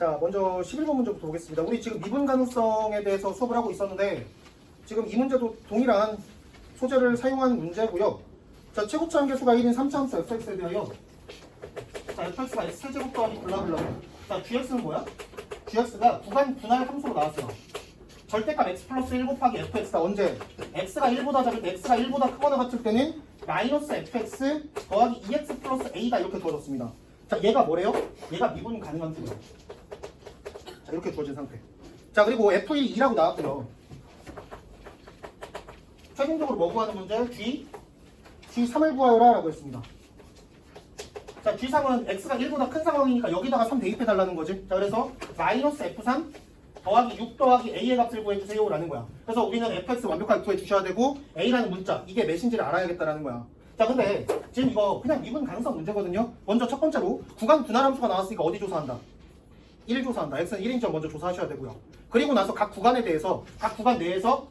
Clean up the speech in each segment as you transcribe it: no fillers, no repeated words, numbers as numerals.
자, 먼저 11번 문제부터 보겠습니다. 우리 지금 미분 가능성에 대해서 수업을 하고 있었는데 지금 이 문제도 동일한 소재를 사용한 문제고요. 자, 최고차 함계수가 1인 3차 함수 fx에 대하여 자, fx가 x제곱 더하기 블라블라. 자, gx는 뭐야? gx가 구간 분할 함수로 나왔어요. 절대값 x 플러스 1 곱하기 fx가 언제? x가 1보다 작을 때, x가 1보다 크거나 같을 때는 마이너스 fx 더하기 2x 플러스 a가 이렇게 주어졌습니다. 자, 얘가 뭐래요? 얘가 미분 가능한 수예요. 자, 이렇게 주어진 상태. 자, 그리고 f1이 2라고 나왔고요. 최종적으로 뭐 구하는 문제? G3을 구하여라 라고 했습니다. 자, G3은 x가 1보다 큰 상황이니까 여기다가 3 대입해달라는 거지. 자, 그래서 마이너스 f3 더하기 6 더하기 a의 값을 구해주세요 라는 거야. 그래서 우리는 fx 완벽하게 구해주셔야 되고 a라는 문자, 이게 몇인지를 알아야겠다라는 거야. 자, 근데 지금 이거 그냥 미분 가능성 문제거든요. 먼저 첫 번째로 구간 분할 함수가 나왔으니까 어디 조사한다? 1 조사한다. x는 1인 점 먼저 조사하셔야 되고요. 그리고 나서 각 구간에 대해서 각 구간 내에서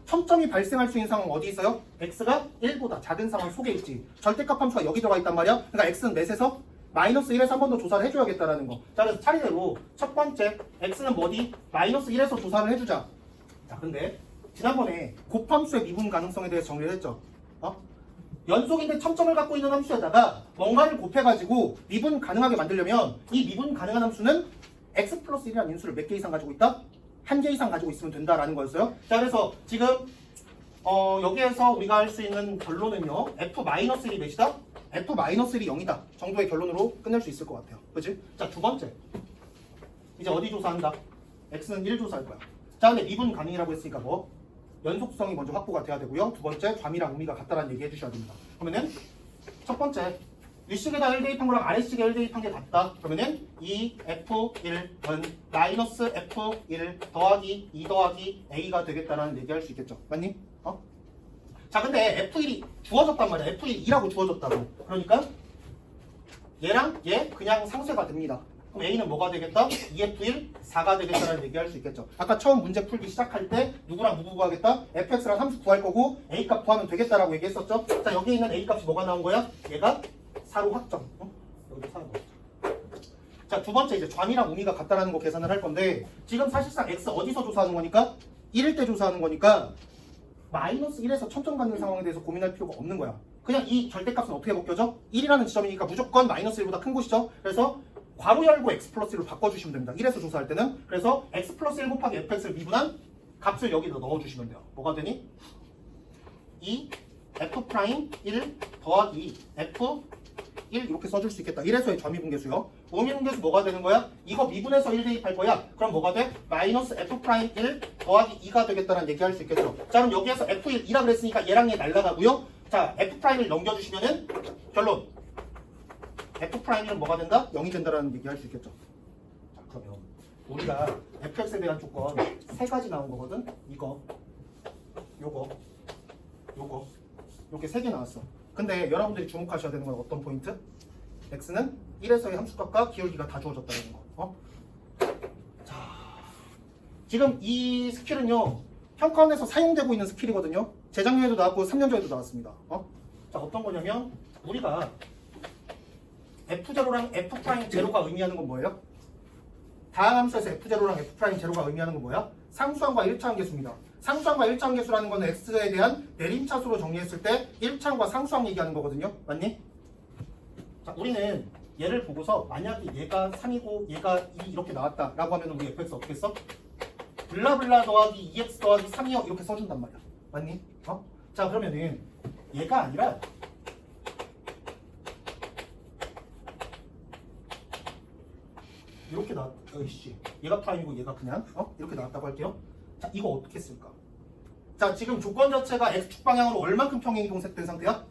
첨점이 발생할 수 있는 상황 어디 있어요? x가 1보다 작은 상황 속에 있지. 절대값 함수가 여기 들어가 있단 말이야. 그러니까 x는 넷에서 마이너스 1에서 한 번 더 조사를 해줘야겠다라는 거. 자, 그래서 차례대로 첫 번째 x는 뭐디? 마이너스 1에서 조사를 해주자. 자, 근데 지난번에 곱함수의 미분 가능성에 대해서 정리를 했죠. 연속인데 첨점을 갖고 있는 함수에다가 뭔가를 곱해가지고 미분 가능하게 만들려면 이 미분 가능한 함수는 x 플러스 1이라는 인수를 몇 개 이상 가지고 있다? 한 개 이상 가지고 있으면 된다라는 거였어요. 자, 그래서 지금 여기에서 우리가 할 수 있는 결론은요, f-1이 몇이다? f-1이 0이다 정도의 결론으로 끝낼 수 있을 것 같아요. 그치? 자, 두 번째 이제 어디 조사한다? x는 1 조사할 거야. 자, 근데 미분 가능이라고 했으니까 뭐? 연속성이 먼저 확보가 돼야 되고요. 두 번째, 좌미랑 우미가 같다라는 얘기 해주셔야 됩니다. 그러면은 첫 번째, 윗식에다 1 대입한 거랑 아래식에 1 대입한 게 같다. 그러면은 2f1은 마이너스 f1 더하기 2 더하기 a가 되겠다라는 얘기할 수 있겠죠. 맞니? 자, 근데 f1이 주어졌단 말이야. f1이 2라고 주어졌다고. 그러니까 얘랑 얘 그냥 상쇄가 됩니다. 그럼 a는 뭐가 되겠다? 2f1 4가 되겠다라는 얘기할 수 있겠죠. 아까 처음 문제 풀기 시작할 때 누구랑 누구 구하겠다? fx랑 함수 구할 거고 a 값 구하면 되겠다라고 얘기했었죠. 자, 여기 있는 a 값이 뭐가 나온 거야? 얘가 4로 확정. 여기도 4로 확정. 자, 두 번째 이제 좌미랑 우미가 같다라는 거 계산을 할 건데 지금 사실상 x 어디서 조사하는 거니까? 1일 때 조사하는 거니까 마이너스 1에서 첨점 갖는 상황에 대해서 고민할 필요가 없는 거야. 그냥 이 절대값은 어떻게 벗겨져? 1이라는 지점이니까 무조건 마이너스 1보다 큰 곳이죠. 그래서 괄호 열고 x 플러스 1로 바꿔주시면 됩니다. 1에서 조사할 때는. 그래서 x 플러스 1 곱하기 fx를 미분한 값을 여기다 넣어주시면 돼요. 뭐가 되니? 2 f'1 더하기 f1 이렇게 써줄 수 있겠다. 1에서의 좌미분계수요. 우미분계수 뭐가 되는 거야? 이거 미분해서 1 대입할 거야. 그럼 뭐가 돼? 마이너스 f'1 더하기 2가 되겠다는 얘기할 수 있겠죠. 자, 그럼 여기에서 f1 2라 그랬으니까 얘랑 얘 날라가고요. 자, f'을 넘겨주시면은 결론. f'은 뭐가 된다? 0이 된다라는 얘기할 수 있겠죠. 자, 그러면 우리가 fx에 대한 조건 3가지 나온 거거든. 이거, 요거, 이렇게 3개 나왔어. 근데 여러분들이 주목하셔야 되는 건 어떤 포인트? x는 1에서의 함수값과 기울기가 다 주어졌다는 거. 자, 지금 이 스킬은요, 평가원에서 사용되고 있는 스킬이거든요. 재작년에도 나왔고 3년 전에도 나왔습니다. 자, 어떤 거냐면 우리가 f0랑 f'0가 의미하는 건 뭐예요? 다항 함수에서 f0랑 f'0가 의미하는 건 뭐야? 상수항과 1차함계수입니다. 상수항과 1차함계수라는 거는 x에 대한 내림차수로 정리했을 때 1차함과 상수항 얘기하는 거거든요. 맞니? 자, 우리는 얘를 보고서 만약에 얘가 3이고 얘가 2 이렇게 나왔다라고 하면 우리 fx 어떻게 써? 블라블라 더하기 2x 더하기 3이요 이렇게 써준단 말이야. 맞니? 자, 그러면은 얘가 아니라 이렇게 나왔다. 어이씨, 얘가 프라임이고 얘가 그냥 이렇게 나왔다고 할게요. 자, 이거 어떻게 쓸까? 자, 지금 조건 자체가 x축 방향으로 얼만큼 평행이동된 상태야?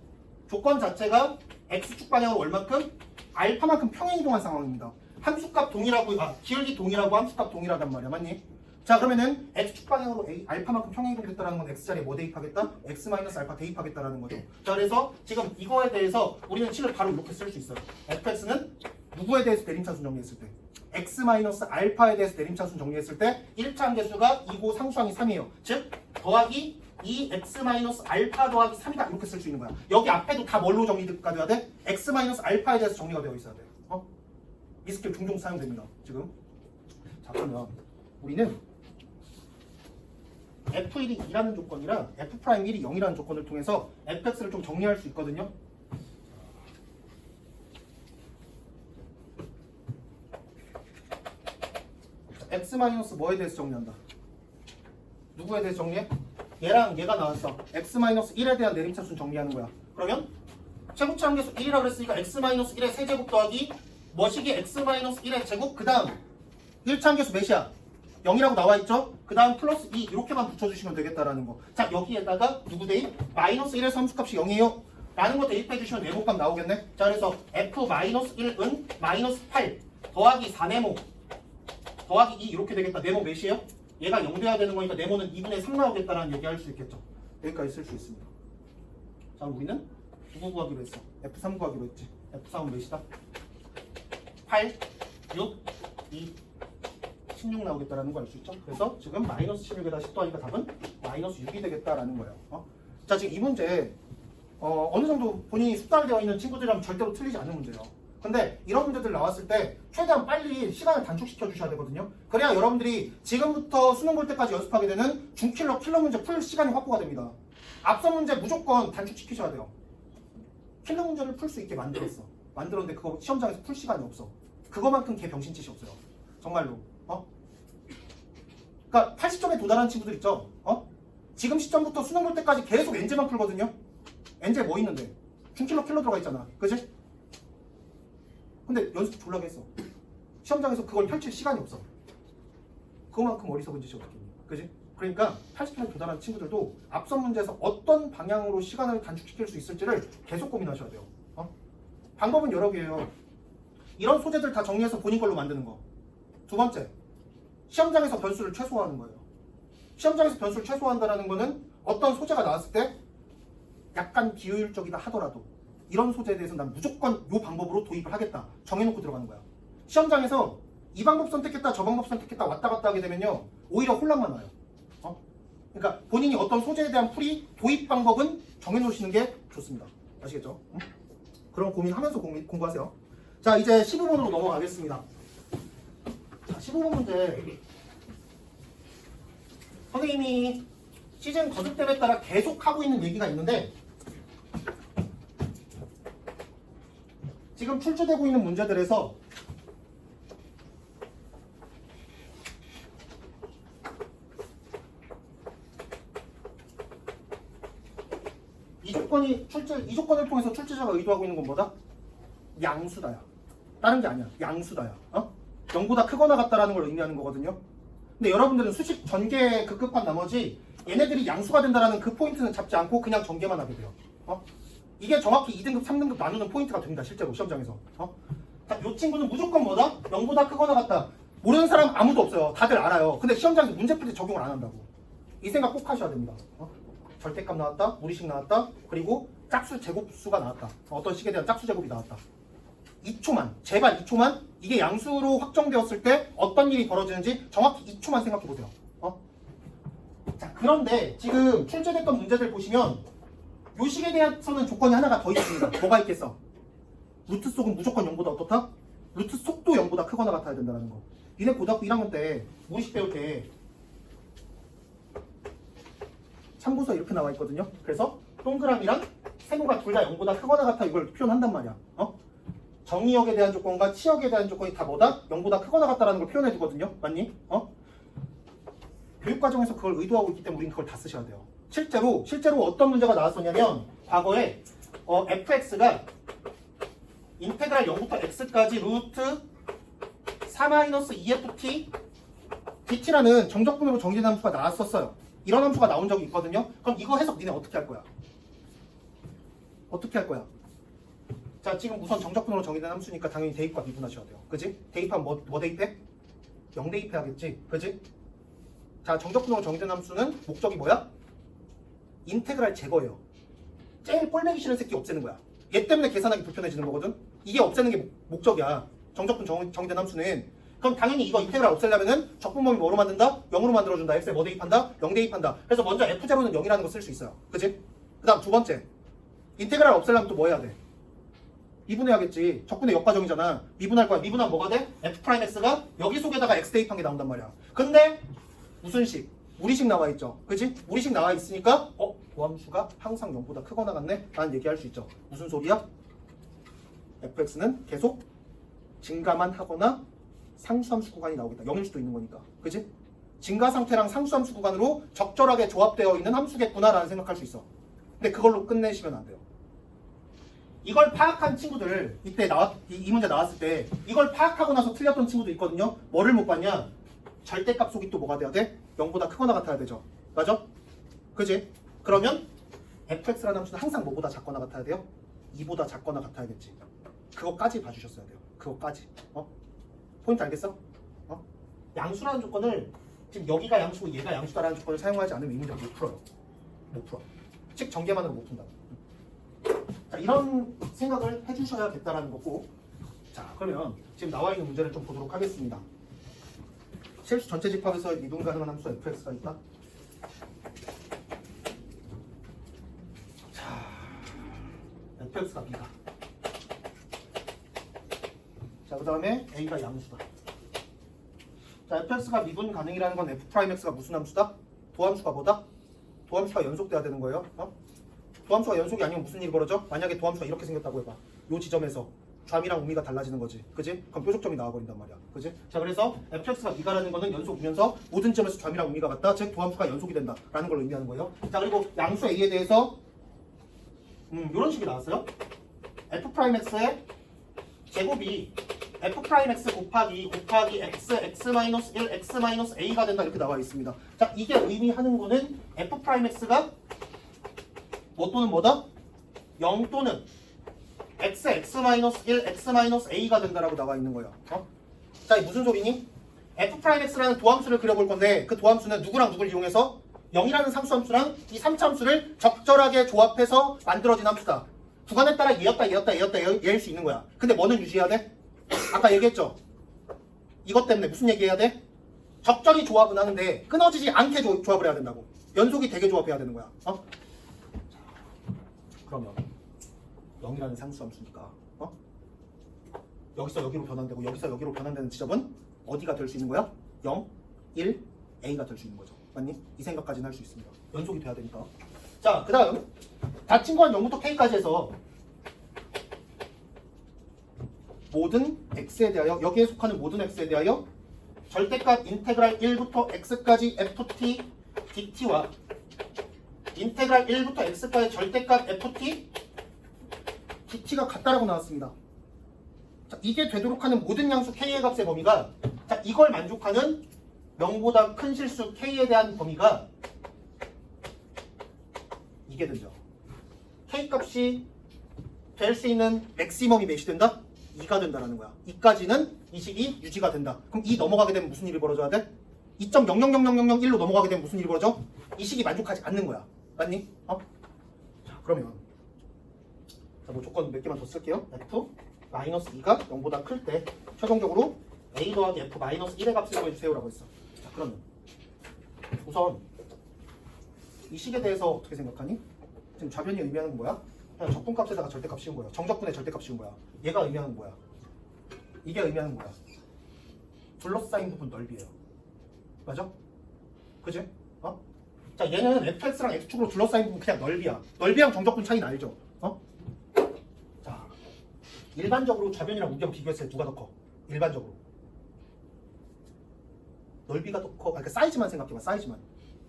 조건 자체가 x축 방향으로 얼만큼? 알파만큼 평행이동한 상황입니다. 함수값 동일하고 기울기 동일하고 함수값 동일하단 말이야. 맞니? 자, 그러면은 x축 방향으로 알파만큼 평행이동됐다는 건 x자리에 뭐 대입하겠다? x-알파 대입하겠다라는 거죠. 자, 그래서 지금 이거에 대해서 우리는 식을 바로 이렇게 쓸 수 있어요. fx는 누구에 대해서 대림차순 정리했을 때? x-알파에 대해서 대림차순 정리했을 때 1차 함계수가 2고 상수항이 3이에요. 즉 더하기 2x-알파 더하기 3이다 이렇게 쓸 수 있는 거야. 여기 앞에도 다 뭘로 정리가 돼야 돼? x-알파에 대해서 정리가 되어 있어야 돼. 이 스킬 종종 사용됩니다. 지금 자, 그러면 우리는 f1이 2라는 조건이랑 f'1이 0이라는 조건을 통해서 fx를 좀 정리할 수 있거든요. x 마이너스 뭐에 대해서 정리한다? 누구에 대해서 정리해? 얘랑 얘가 나왔어. x 마이너스 1에 대한 내림차순 정리하는 거야. 그러면 최고치 함계수 1이라고 그랬으니까 x 마이너스 1의 세제곱 더하기 뭐시기 x 마이너스 1의 제곱 그 다음 1차 함계수 몇이야? 0이라고 나와있죠? 그 다음 플러스 2 이렇게만 붙여주시면 되겠다라는 거. 자, 여기에다가 누구 대입? 마이너스 1에서 함수값이 0이에요 라는 거 대입해주시면 네모값 나오겠네. 자, 그래서 f 마이너스 1은 마이너스 8 더하기 4네모 더하기 2 이렇게 되겠다. 네모 몇이에요? 얘가 0 돼야 되는 거니까 네모는 2분의 3 나오겠다라는 얘기 할 수 있겠죠. 여기까지 쓸 수 있습니다. 자, 우리는 누구 구하기로 했어? F3 구하기로 했지. F3은 몇이다? 8, 6, 2, 16 나오겠다라는 거 알 수 있죠? 그래서 지금 마이너스 16에다 10 더하니까 답은 마이너스 6이 되겠다라는 거예요. 자, 지금 이 문제 어느 정도 본인이 숙달되어 있는 친구들이라면 절대로 틀리지 않는 문제예요. 근데 이런 문제들 나왔을 때 최대한 빨리 시간을 단축시켜 주셔야 되거든요. 그래야 여러분들이 지금부터 수능 볼 때까지 연습하게 되는 중킬러 킬러 문제 풀 시간이 확보가 됩니다. 앞선 문제 무조건 단축시키셔야 돼요. 킬러 문제를 풀 수 있게 만들었는데 그거 시험장에서 풀 시간이 없어. 그거만큼 걔 병신짓이 없어요. 정말로. 그러니까 80점에 도달하는 친구들 있죠. 지금 시점부터 수능 볼 때까지 계속 엔제만 풀거든요. 엔제 뭐 있는데? 중킬러 킬러 들어가 있잖아. 그지? 근데 연습 졸라게 했어. 시험장에서 그걸 펼칠 시간이 없어. 그거만큼 어리석은 짓이 어떻겠니? 그지? 그러니까 80점에 도달한 친구들도 앞선 문제에서 어떤 방향으로 시간을 단축시킬 수 있을지를 계속 고민하셔야 돼요. 방법은 여러 개예요. 이런 소재들 다 정리해서 본인 걸로 만드는 거. 두 번째, 시험장에서 변수를 최소화하는 거예요. 시험장에서 변수를 최소화한다는 거는 어떤 소재가 나왔을 때 약간 비효율적이다 하더라도 이런 소재에 대해서 난 무조건 이 방법으로 도입을 하겠다 정해놓고 들어가는 거야. 시험장에서 이 방법 선택했다 저 방법 선택했다 왔다 갔다 하게 되면요 오히려 혼란만 와요. 그러니까 본인이 어떤 소재에 대한 풀이 도입 방법은 정해놓으시는 게 좋습니다. 아시겠죠? 그런 고민하면서 공부하세요. 자, 이제 15번으로 넘어가겠습니다. 자, 15번 문제 선생님이 시즌 거듭됨에 따라 계속 하고 있는 얘기가 있는데 지금 출제되고 있는 문제들에서 이 조건을 통해서 출제자가 의도하고 있는 건 뭐다? 양수다야. 다른 게 아니야. 양수다야. 0보다 크거나 같다라는 걸 의미하는 거거든요. 근데 여러분들은 수식 전개 급급한 나머지 얘네들이 양수가 된다라는 그 포인트는 잡지 않고 그냥 전개만 하게 돼요. 이게 정확히 2등급, 3등급 나누는 포인트가 됩니다. 실제로 시험장에서. 자, 이 친구는 무조건 뭐다? 0보다 크거나 같다. 모르는 사람 아무도 없어요. 다들 알아요. 근데 시험장에서 문제 풀 때 적용을 안 한다고. 이 생각 꼭 하셔야 됩니다. 절대값 나왔다. 무리식 나왔다. 그리고 짝수 제곱수가 나왔다. 어떤 식에 대한 짝수 제곱이 나왔다. 2초만, 제발 2초만 이게 양수로 확정되었을 때 어떤 일이 벌어지는지 정확히 2초만 생각해보세요. 자, 그런데 지금 출제됐던 문제들 보시면 요 식에 대해서는 조건이 하나가 더 있습니다. 뭐가 있겠어? 루트 속은 무조건 0보다 어떻다? 루트 속도 0보다 크거나 같아야 된다는 거. 니네 고등학교 1학년 때 무리식 배울 때 참고서 이렇게 나와 있거든요. 그래서 동그라미랑 세모가 둘 다 0보다 크거나 같아 이걸 표현한단 말이야. 정의역에 대한 조건과 치역에 대한 조건이 다 뭐다? 0보다 크거나 같다라는 걸 표현해 두거든요. 맞니? 교육과정에서 그걸 의도하고 있기 때문에 우리는 그걸 다 쓰셔야 돼요. 실제로 어떤 문제가 나왔었냐면 과거에 fx가 인테그랄 0부터 x까지 루트 4-2ft dt라는 정적분으로 정의된 함수가 나왔었어요. 이런 함수가 나온 적이 있거든요. 그럼 이거 해석 니네 어떻게 할 거야? 어떻게 할 거야? 자, 지금 우선 정적분으로 정의된 함수니까 당연히 대입과 미분하셔야 돼요. 그지? 대입하면 뭐 대입해? 0 대입해야겠지? 그지? 자, 정적분으로 정의된 함수는 목적이 뭐야? 인테그랄 제거예요. 제일 꼴보기 싫은 새끼 없애는 거야. 얘 때문에 계산하기 불편해지는 거거든? 이게 없애는 게 목적이야. 정적분 정의된 함수는. 그럼 당연히 이거 인테그랄 없애려면은 적분범위 뭐로 만든다? 0으로 만들어준다. x에 뭐 대입한다? 0 대입한다. 그래서 먼저 f0는 0이라는 거 쓸 수 있어요. 그지? 그 다음 두 번째. 인테그랄 없애려면 또 뭐 해야 돼? 미분해야겠지. 적분의 역과정이잖아. 미분할 거야. 미분하면 뭐가 돼? F'X가 여기 속에다가 X 대입한 게 나온단 말이야. 근데 무슨 식? 우리식 나와 있죠. 그치? 우리식 나와 있으니까 도함수가 항상 0보다 크거나 같네? 라는 얘기할 수 있죠. 무슨 소리야? fx는 계속 증가만 하거나 상수함수 구간이 나오겠다. 0일 수도 있는 거니까. 그치? 증가 상태랑 상수함수 구간으로 적절하게 조합되어 있는 함수겠구나 라는 생각할 수 있어. 근데 그걸로 끝내시면 안 돼요. 이걸 파악한 친구들, 이때 이 문제 나왔을 때 이걸 파악하고 나서 틀렸던 친구도 있거든요. 뭐를 못 봤냐? 절대값 속이 또 뭐가 돼야 돼? 0보다 크거나 같아야 되죠. 맞아? 그지? 그러면 fx라는 함수는 항상 뭐보다 작거나 같아야 돼요? 2보다 작거나 같아야겠지. 그거까지 봐주셨어야 돼요. 그거까지. 포인트 알겠어? 양수라는 조건을 지금 여기가 양수고 얘가 양수다라는 조건을 사용하지 않으면 이 문제 못 풀어요. 못 풀어. 즉 전개만으로 못 푼다. 자, 이런 생각을 해주셔야겠다라는 거고. 자, 그러면 지금 나와 있는 문제를 좀 보도록 하겠습니다. 실수 전체 집합에서 미분 가능한 함수 fx가 있다. 자, fx가 b다. 자, 그 다음에 a가 양수다. 자, fx가 미분 가능이라는 건 f'x가 무슨 함수다? 도함수가 뭐다? 도함수가 연속돼야 되는 거예요. 도함수가 연속이 아니면 무슨 일이 벌어져? 만약에 도함수가 이렇게 생겼다고 해봐. 요 지점에서 좌미랑 우미가 달라지는 거지. 그지? 그럼 표적점이 나와버린단 말이야. 그지? 자, 그래서 fx가 b가라는 거는 연속이면서 모든 점에서 좌미랑 우미가 같다. 즉 도함수가 연속이 된다. 라는 걸 의미하는 거예요. 자, 그리고 양수 a에 대해서 이런 식이 나왔어요. f'x의 제곱이 f'x 곱하기 x, x-1, x-a가 된다. 이렇게 나와 있습니다. 자, 이게 의미하는 거는 f'x가 뭐 또는 뭐다? 0 또는 x, x-1, x-a가 된다라고 나와 있는 거예요. 자, 이 무슨 소리니? f'x라는 도함수를 그려볼 건데 그 도함수는 누구랑 누구를 이용해서 0이라는 상수함수랑 이 3차함수를 적절하게 조합해서 만들어진 함수다. 구간에 따라 얘일 수 있는 거야. 근데 뭐는 유지해야 돼? 아까 얘기했죠? 이것 때문에 무슨 얘기해야 돼? 적절히 조합은 하는데 끊어지지 않게 조합을 해야 된다고. 연속이 되게 조합해야 되는 거야. 그러면 0이라는 상수함수니까 여기서 여기로 변환되고 여기서 여기로 변환되는 지점은 어디가 될 수 있는 거야? 0, 1, a가 될 수 있는 거죠. 맞니? 이 생각까지는 할 수 있습니다. 연속이 돼야 되니까. 자, 그 다음 닫힌 건 0부터 k까지 해서 모든 x에 대하여, 여기에 속하는 모든 x에 대하여 절대값 인테그랄 1부터 x까지 ft dt와 인테그랄 1부터 x까지 절대값 ft dt가 같다라고 나왔습니다. 자, 이게 되도록 하는 모든 양수 k의 값의 범위가, 자, 이걸 만족하는 0보다 큰 실수 k에 대한 범위가 이게 되죠. k 값이 될 수 있는 맥시멈이 몇이 된다? 2가 된다라는 거야. 2까지는 이 식이 유지가 된다. 그럼 2 넘어가게 되면 무슨 일이 벌어져야 돼? 2.000001로 넘어가게 되면 무슨 일이 벌어져? 이 식이 만족하지 않는 거야. 맞니? 자, 그러면 자, 뭐 조건 몇 개만 더 쓸게요. f-2가 0보다 클 때 최종적으로 a 더하기 f-1의 값을 구해주세요라고 했어. 자, 그러면 우선 이 식에 대해서 어떻게 생각하니? 지금 좌변이 의미하는 건 뭐야? 그냥 적분값에다가 절대값 씌운 거야. 정적분에 절대값 씌운 거야. 얘가 의미하는 거야. 이게 의미하는 거야. 둘러싸인 부분 넓이에요. 맞아? 그지? 자, 얘는 fx랑 x축으로 둘러싸인 부분 그냥 넓이야. 넓이랑 정적분 차이는 알죠? 자, 일반적으로 좌변이랑 우변 비교했을 때 누가 더 커? 일반적으로 넓이가 더 커. 그러니까 사이즈만 생각해봐. 사이즈만.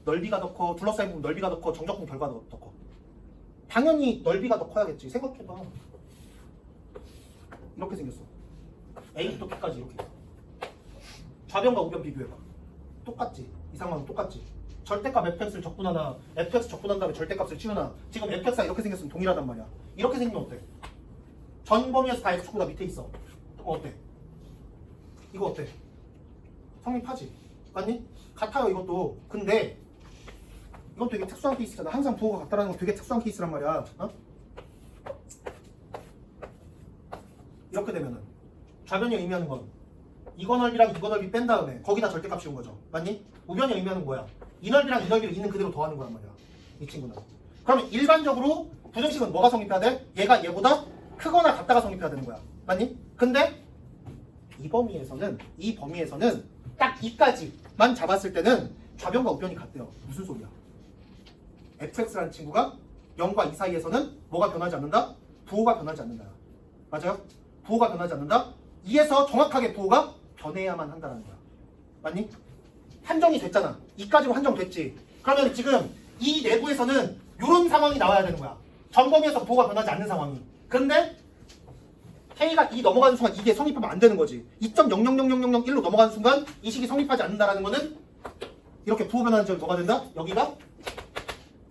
넓이가 더 커, 둘러싸인 부분 넓이가 더 커, 정적분 결과가 더 커. 당연히 넓이가 더 커야겠지. 생각해봐. 이렇게 생겼어. A부터 B까지 이렇게. 좌변과 우변 비교해봐. 똑같지. 이 상황은 똑같지. 절대값 fx를 적분하나, fx 적분한 다음에 절대값을 치우나. 지금 fx가 이렇게 생겼으면 동일하단 말이야. 이렇게 생기면 어때? 전 범위에서 다 x축보다 밑에 있어. 그럼 어때? 이거 어때? 성립하지? 맞니? 같아요, 이것도. 근데 이건 되게 특수한 케이스잖아. 항상 부호가 같다라는 건 되게 특수한 케이스란 말이야. 이렇게 되면은 좌변이 의미하는 건 이거 넓이랑 이거 넓이 뺀 다음에 거기다 절대값 씌운 거죠. 맞니? 우변이 의미하는 뭐야? 이 넓이랑 이 넓이를 있는 그대로 더하는 거란 말이야. 이 친구는. 그러면 일반적으로 부등식은 뭐가 성립해야 돼? 얘가 얘보다 크거나 같다가 성립해야 되는 거야. 맞니? 근데 이 범위에서는 딱 2까지만 잡았을 때는 좌변과 우변이 같대요. 무슨 소리야? fx라는 친구가 0과 2 사이에서는 뭐가 변하지 않는다? 부호가 변하지 않는다. 맞아요? 부호가 변하지 않는다? 2에서 정확하게 부호가 변해야만 한다는 거야. 맞니? 한정이 됐잖아. 2까지로 한정됐지. 그러면 지금 이 내부에서는 이런 상황이 나와야 되는 거야. 전범위에서 부호가 변하지 않는 상황이. 근데 K가 2 넘어가는 순간 이게 성립하면 안 되는 거지. 2.000001로 넘어가는 순간 이 식이 성립하지 않는다라는 거는 이렇게 부호 변하는 점이 뭐가 된다? 여기가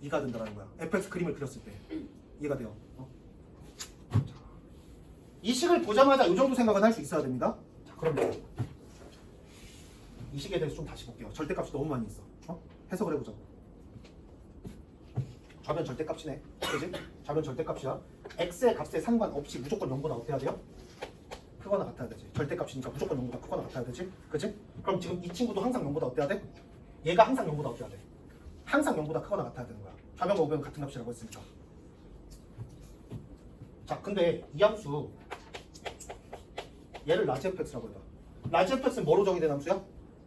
2가 된다라는 거야. fx 그림을 그렸을 때. 이해가 돼요. 이 식을 보자마자 이 정도 생각은 할 수 있어야 됩니다. 자, 그럼 이 식에 대해서 좀 다시 볼게요. 절대값이 너무 많이 있어. 해석을 해보자. 좌변 절대값이네. 그지? 좌변 절대값이야. x의 값에 상관없이 무조건 0보다 어때야 돼요? 크거나 같아야 되지. 절대값이니까 무조건 0보다 크거나 같아야 되지. 그지? 그럼 지금 이 친구도 항상 0보다 어때야 돼? 얘가 항상 0보다 어때야 돼? 항상 0보다 크거나 같아야 되는 거야. 좌변과 우변은 같은 값이라고 했으니까. 자, 근데 이 함수 얘를 라지 fx라고 해봐. 라지 fx는 뭐로 정의된 함수야?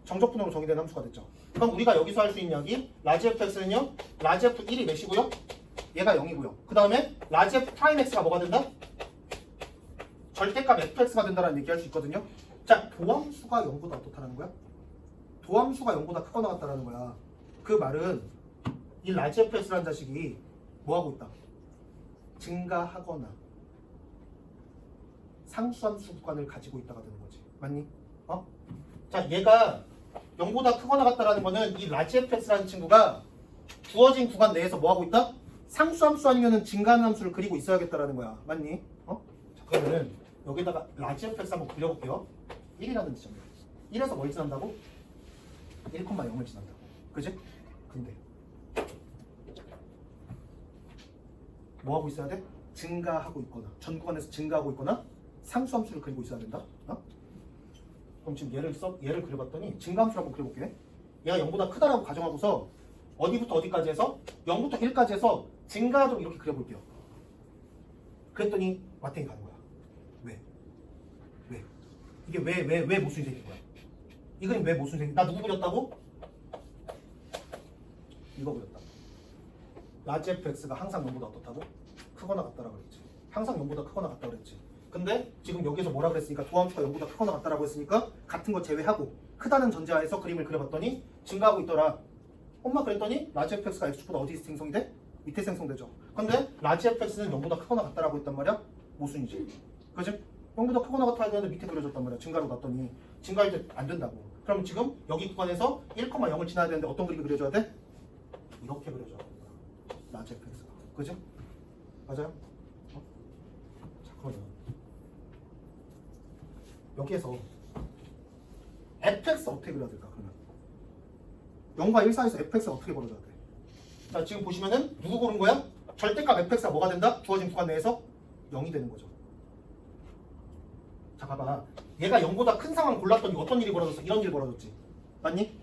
정적분으로 정의된 함수가 됐죠. 그럼 우리가 여기서 할 수 있는 이야기 라지 fx는요. 라지 f1이 몇이고요? 얘가 0이고요. 그 다음에 라지 f 프라임 x가 뭐가 된다? 절대값 fx가 된다라는 얘기할 수 있거든요. 자, 도함수가 0보다 어떻다라는 거야? 도함수가 0보다 크거나 같다라는 거야. 그 말은 이 라지 fx라는 자식이 뭐하고 있다? 증가하거나 상수함수 구간을 가지고 있다가 되는 거지. 맞니? 자, 얘가 0보다 크거나 같다라는 거는 이 라지 fx라는 친구가 주어진 구간 내에서 뭐하고 있다? 상수함수 아니면은 증가하는 함수를 그리고 있어야겠다라는 거야. 맞니? 자, 그러면은 여기다가 라지 fx 한번 그려볼게요. 1이라는 지점이야. 1에서 뭘 지난다고? 1,0을 지난다고. 그지? 근데 뭐하고 있어야 돼? 증가하고 있거나 전 구간에서 증가하고 있거나 상수함수를 그리고 있어야 된다. 그럼 지금 얘를 그려봤더니 증가함수를 한번 그려볼게. 얘가 0보다 크다라고 가정하고서 어디부터 어디까지 해서 0부터 1까지 해서 증가하도록 이렇게 그려볼게요. 그랬더니 마탱이 가는 거야. 왜? 이게 왜 모순이 생긴 거야? 이 그림 왜 모순이 생긴 거야? 나 누구 그렸다고? 이거 그렸다. 라지 fx가 항상 0보다 어떻다고? 크거나 같다라고 그랬지. 항상 0보다 크거나 같다고 그랬지. 근데 지금 여기서 뭐라 그랬으니까 도함수가 0보다 크거나 같다라고 했으니까 같은 거 제외하고 크다는 전제하에서 그림을 그려봤더니 증가하고 있더라. 엄마 그랬더니 라지 fx가 x축보다 어디 생성이 돼? 밑에 생성되죠. 근데 라지 fx는 0보다 크거나 같다라고 했단 말이야? 모순이지. 그지? 0보다 크거나 같아야 되는데 밑에 그려줬단 말이야. 증가로 놨더니 증가할 때 안 된다고. 그럼 지금 여기 구간에서 1,0을 지나야 되는데 어떤 그림이 그려줘야 돼? 이렇게 그려줘야 된다. 라지 fx가. 그지? 맞아요? 자, 그러면 여기에서 fx 어떻게 그려야 될까? 그러면 0과 1 사이에서 fx가 어떻게 벌어져야 돼? 자, 지금 보시면은 누구 고른 거야? 절대값 fx가 뭐가 된다? 주어진 구간 내에서 0이 되는 거죠. 자, 봐봐. 얘가 0보다 큰 상황 골랐더니 어떤 일이 벌어졌어? 이런 일이 벌어졌지. 맞니?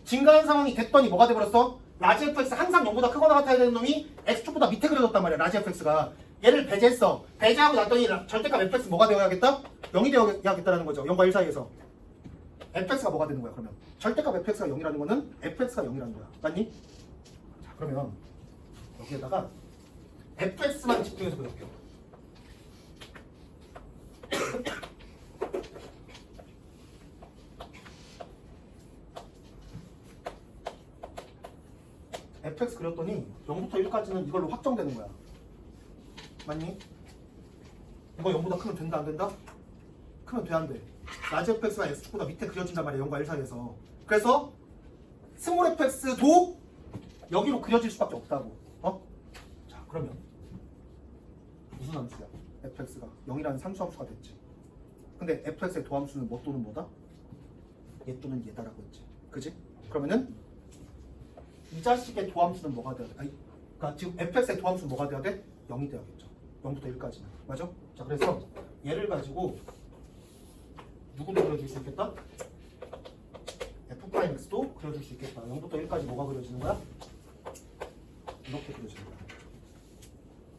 증가한 상황이 됐더니 뭐가 돼버렸어? 라지 fx 항상 0보다 크거나 같아야 되는 놈이 x축보다 밑에 그려졌단 말이야. 라지 fx가. 얘를 배제했어. 배제하고 났더니 절대값 fx 뭐가 되어야겠다? 0이 되어야겠다라는 거죠. 0과 1 사이에서. fx가 뭐가 되는 거야, 그러면? 절대값 fx가 0이라는 거는 fx가 0이라는 거야. 맞니? 자, 그러면 여기에다가 fx만 집중해서 그려볼게요. fx 그렸더니 0부터 1까지는 이걸로 확정되는 거야. 맞니? 이거 0보다 크면 된다 안 된다? 크면 돼 안 돼? 라지 fx가 x축보다 밑에 그려진단 말이야. 0과 1 사이에서. 그래서 스몰 fx도 여기로 그려질 수밖에 없다고. 자, 그러면 무슨 함수야? fx가 0이라는 상수함수가 됐지. 근데 fx의 도함수는 뭐 또는 뭐다? 얘 또는 얘다라고 했지. 그지? 그러면은 이 자식의 도함수는 뭐가 돼야 돼? 그러니까 지금 fx의 도함수는 뭐가 돼야 돼? 0이 돼야겠죠. 0부터 1까지는. 맞아? 자, 그래서 얘를 가지고 누구도 그려줄 수 있겠다? f'x도 그려줄 수 있겠다. 0부터 1까지 뭐가 그려지는 거야? 이렇게 그려지는 거야.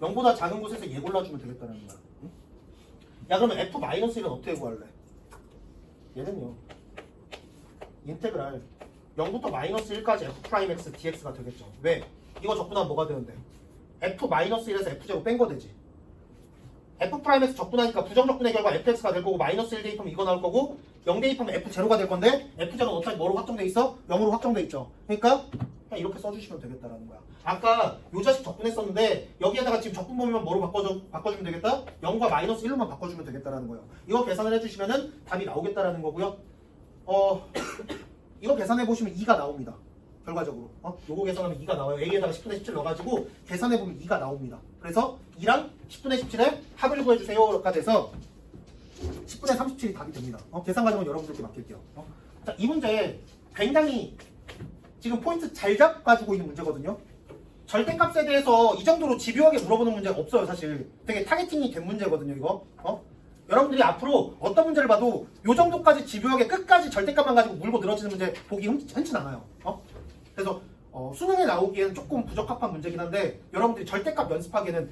0보다 작은 곳에서 얘 골라주면 되겠다는 거야. 응? 야 그러면 f-1은 어떻게 구할래? 얘는요. 인테그랄 0부터 마이너스 1까지 f'(x) dx가 되겠죠. 왜? 이거 적분하면 뭐가 되는데? f-1에서 f제곱 뺀 거 되지. f'(x) 적분하니까 부정적분의 결과 fx가 될 거고 마이너스 1 대입하면 이거 나올 거고 0 대입하면 f0가 될 건데 f제곱은 어차피 뭐로 확정돼 있어? 0으로 확정돼 있죠. 그러니까 그냥 이렇게 써주시면 되겠다라는 거야. 아까 요 자식 적분했었는데 여기에다가 지금 적분 보면 뭐로 바꿔주면 되겠다? 0과 마이너스 1로만 바꿔주면 되겠다라는 거예요. 이거 계산을 해주시면은 답이 나오겠다라는 거고요. 이거 계산해보시면 2가 나옵니다. 결과적으로. 요거 계산하면 2가 나와요. A에다가 10분의 17 넣어가지고 계산해보면 2가 나옵니다. 그래서 2랑 10분의 17에 합을 구해주세요가 돼서 10분의 37이 답이 됩니다. 계산 과정은 여러분들께 맡길게요. 자, 이 문제 굉장히 지금 포인트 잘 잡아주고 있는 문제거든요. 절대값에 대해서 이 정도로 집요하게 물어보는 문제가 없어요. 사실 되게 타겟팅이 된 문제거든요. 이거 여러분들이 앞으로 어떤 문제를 봐도 이 정도까지 집요하게 끝까지 절대값만 가지고 물고 늘어지는 문제 보기 흔치 않아요. 그래서 수능에 나오기에는 조금 부적합한 문제긴 한데 여러분들이 절대값 연습하기에는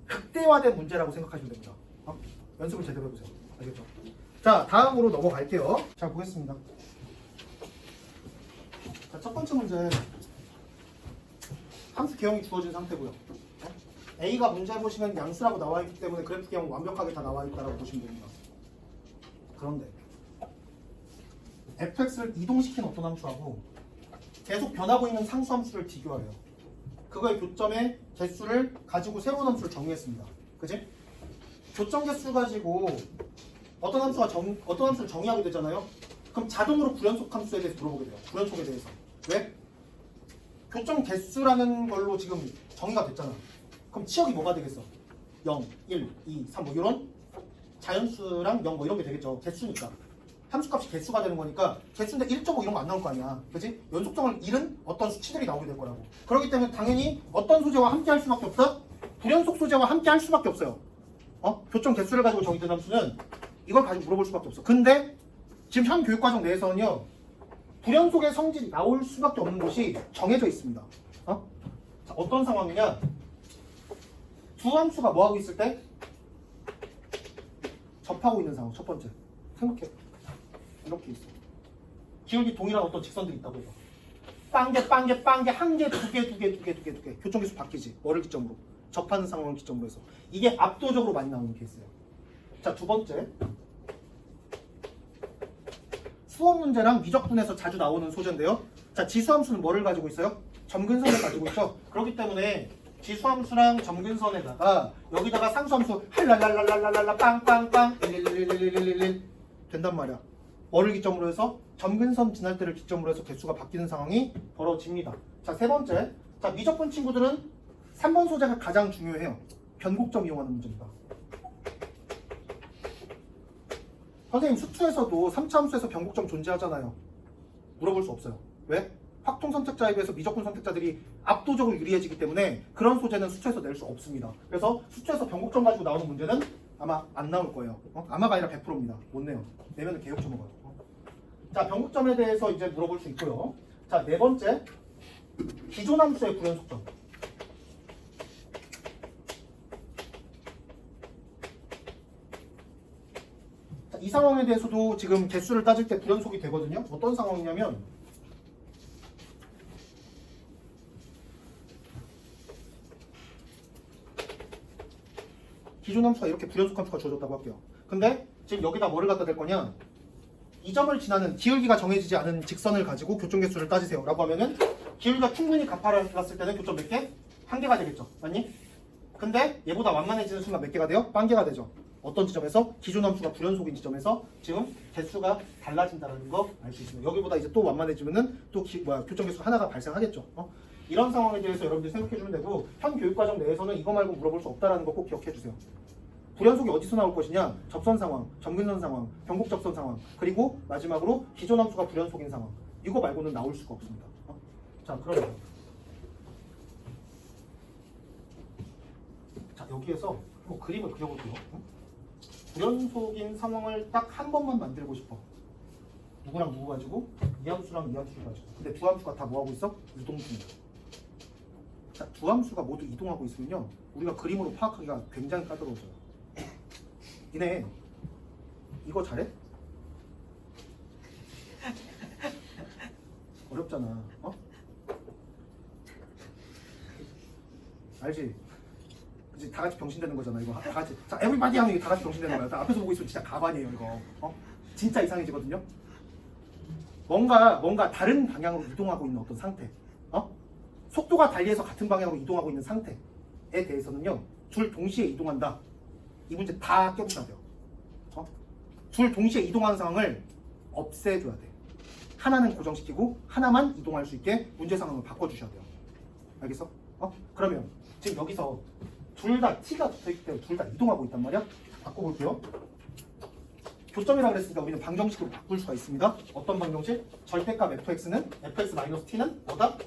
극대화된 문제라고 생각하시면 됩니다. 연습을 제대로 해보세요. 알겠죠? 자, 다음으로 넘어갈게요. 자, 보겠습니다. 자, 첫 번째 문제 함수 개형이 주어진 상태고요. A가 문제 보시면 양수라고 나와 있기 때문에 그래프 개형 완벽하게 다 나와 있다고 보시면 됩니다. 그런데 fx를 이동시킨 어떤 함수하고 계속 변하고 있는 상수함수를 비교하래요. 그거의 교점의 개수를 가지고 새로운 함수를 정의했습니다. 그지? 교점 개수 가지고 어떤 함수를 정의하게 되잖아요. 그럼 자동으로 불연속 함수에 대해서 물어보게 돼요. 불연속에 대해서. 왜? 교점 개수라는 걸로 지금 정의가 됐잖아. 그럼 치역이 뭐가 되겠어? 0, 1, 2, 3 뭐 이런 자연수랑 0 뭐 이런 게 되겠죠. 개수니까. 함수값이 개수가 되는 거니까 개수인데 1.5 이런 거 안 나올 거 아니야. 그지? 연속성을 잃은 어떤 수치들이 나오게 될 거라고. 그렇기 때문에 당연히 어떤 소재와 함께 할 수밖에 없어? 불연속 소재와 함께 할 수밖에 없어요. 교점 개수를 가지고 정의된 함수는 이걸 가지고 물어볼 수밖에 없어. 근데 지금 현 교육과정 내에서는요. 불연속의 성질이 나올 수밖에 없는 곳이 정해져 있습니다. 자, 어떤 상황이냐? 두 함수가 뭐하고 있을 때? 접하고 있는 상황. 첫 번째. 생각해. 이렇게 있어. 기울기 동일한 어떤 직선들이 있다고 해서. 빵개, 한 개, 두 개. 교점계수 바뀌지. 뭐를 기점으로? 접하는 상황을 기점으로 해서. 이게 압도적으로 많이 나오는 케이스예요. 자, 두 번째. 수업 문제랑 미적분에서 자주 나오는 소재인데요. 자, 지수함수는 뭐를 가지고 있어요? 점근선을 가지고 있죠. 그렇기 때문에 지수함수랑 점근선에다가 여기다가 상수함수 할랄랄랄랄랄라 빵빵빵 1111111 된단 말이야. 뭐를 기점으로 해서? 점근선 지날 때를 기점으로 해서 개수가 바뀌는 상황이 벌어집니다. 자, 세 번째. 자, 미적분 친구들은 3번 소재가 가장 중요해요. 변곡점 이용하는 문제입니다. 선생님 수투에서도 3차 함수에서 변곡점 존재하잖아요. 물어볼 수 없어요. 왜? 확통 선택자에 비해서 미적분 선택자들이 압도적으로 유리해지기 때문에 그런 소재는 수투에서 낼 수 없습니다. 그래서 수투에서 변곡점 가지고 나오는 문제는 아마 안 나올 거예요. 아마가 아니라 100%입니다. 못 내요. 내면은 개욕 좀 먹어요. 자, 변곡점에 대해서 이제 물어볼 수 있고요. 자, 네 번째. 기존 함수의 불연속점. 자, 이 상황에 대해서도 지금 개수를 따질 때 불연속이 되거든요. 어떤 상황이냐면 기존 함수가 이렇게 불연속 함수가 주어졌다고 할게요. 근데 지금 여기다 뭐를 갖다 댈 거냐? 이 점을 지나는 기울기가 정해지지 않은 직선을 가지고 교점 개수를 따지세요 라고 하면은 기울기가 충분히 가파랐을 때는 교점 몇 개? 한 개가 되겠죠. 맞니? 근데 얘보다 완만해지는 순간 몇 개가 돼요? 빵 개가 되죠. 어떤 지점에서? 기존 함수가 불연속인 지점에서 지금 개수가 달라진다는 거 알 수 있습니다. 여기보다 이제 또 완만해지면은 또 교점 개수 하나가 발생하겠죠. 이런 상황에 대해서 여러분들이 생각해주면 되고 현 교육과정 내에서는 이거 말고 물어볼 수 없다는 거 꼭 기억해 주세요. 불연속이 어디서 나올 것이냐? 접선 상황, 점근선 상황, 변곡 접선 상황, 그리고 마지막으로 기존 함수가 불연속인 상황. 이거 말고는 나올 수가 없습니다. 자, 그러면 자, 여기에서 그림을 그려볼게요. 불연속인 상황을 딱 한 번만 만들고 싶어. 누구랑 누구 가지고? 이 함수랑 이 함수를 가지고. 근데 두 함수가 다 뭐하고 있어? 유동수입니다. 자, 두 함수가 모두 이동하고 있으면요, 우리가 그림으로 파악하기가 굉장히 까다로워져요. 니네 이거 잘해? 어렵잖아. 어? 알지? 그치? 다 같이 병신 되는 거잖아. 이거 다 같이. 자, 에브리바디 하면 이게 다 같이 병신 되는 거야. 다 앞에서 보고 있으면 진짜 가관이에요, 이거. 어? 진짜 이상해지거든요. 뭔가 다른 방향으로 이동하고 있는 어떤 상태. 어? 속도가 달리해서 같은 방향으로 이동하고 있는 상태에 대해서는요, 둘 동시에 이동한다. 이 문제 다 껴보셔야 돼요. 어? 둘 동시에 이동하는 상황을 없애줘야 돼. 하나는 고정시키고 하나만 이동할 수 있게 문제 상황을 바꿔주셔야 돼요. 알겠어? 그러면 지금 여기서 둘 다 t가 붙어있기 때문에 둘 다 이동하고 있단 말이야. 바꿔볼게요. 교점이라고 그랬으니까 우리는 방정식으로 바꿀 수가 있습니다. 어떤 방정식? 절대값 fx는 fx-t는 뭐다?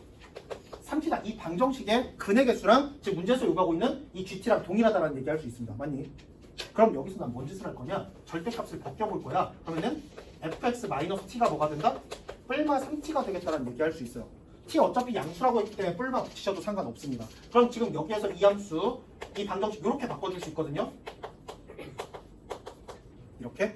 3t다. 이 방정식의 근의 개수랑 지금 문제에서 요구하고 있는 이 gt랑 동일하다는 얘기할 수 있습니다. 맞니? 그럼 여기서 난 뭔 짓을 할 거냐? 절대값을 벗겨볼 거야. 그러면은 fx-t가 뭐가 된다? 뿔마 3t가 되겠다는 얘기할 수 있어요. t 어차피 양수라고 했기 때문에 뿔마 붙이셔도 상관없습니다. 그럼 지금 여기에서 이 함수, 이 방정식 이렇게 바꿔줄 수 있거든요. 이렇게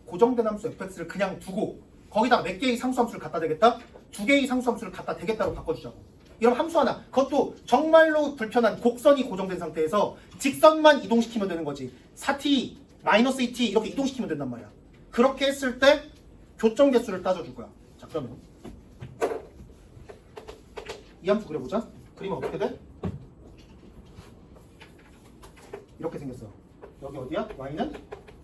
고정된 함수 fx를 그냥 두고 거기다가 몇 개의 상수함수를 갖다 대겠다? 두 개의 상수함수를 갖다 대겠다로 바꿔주자고. 이런 함수 하나, 그것도 정말로 불편한 곡선이 고정된 상태에서 직선만 이동시키면 되는 거지. 4t, -2t 이렇게 이동시키면 된단 말이야. 그렇게 했을 때 교점 개수를 따져줄 거야. 자, 그러면 이 함수 그려보자. 그림은 어떻게 돼? 이렇게 생겼어요. 여기 어디야? y는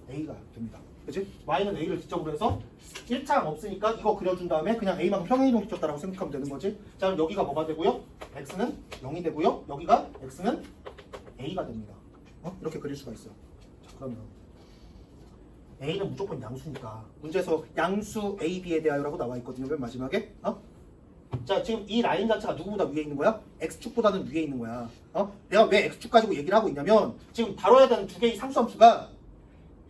a가 됩니다. 그치? y는 a를 기점으로 해서 1차항 없으니까 이거 그려준 다음에 그냥 a만큼 평행이동 시켰다라고 생각하면 되는 거지. 자, 그럼 여기가 뭐가 되고요? x는 0이 되고요. 여기가 x는 a가 됩니다. 이렇게 그릴 수가 있어요. 자, 그러면 a는 무조건 양수니까 문제에서 양수 a, b에 대하여라고 나와 있거든요. 맨 마지막에. 자, 지금 이 라인 자체가 누구보다 위에 있는 거야? x축보다는 위에 있는 거야. 내가 왜 x축 가지고 얘기를 하고 있냐면 지금 다뤄야 되는 두 개의 상수함수가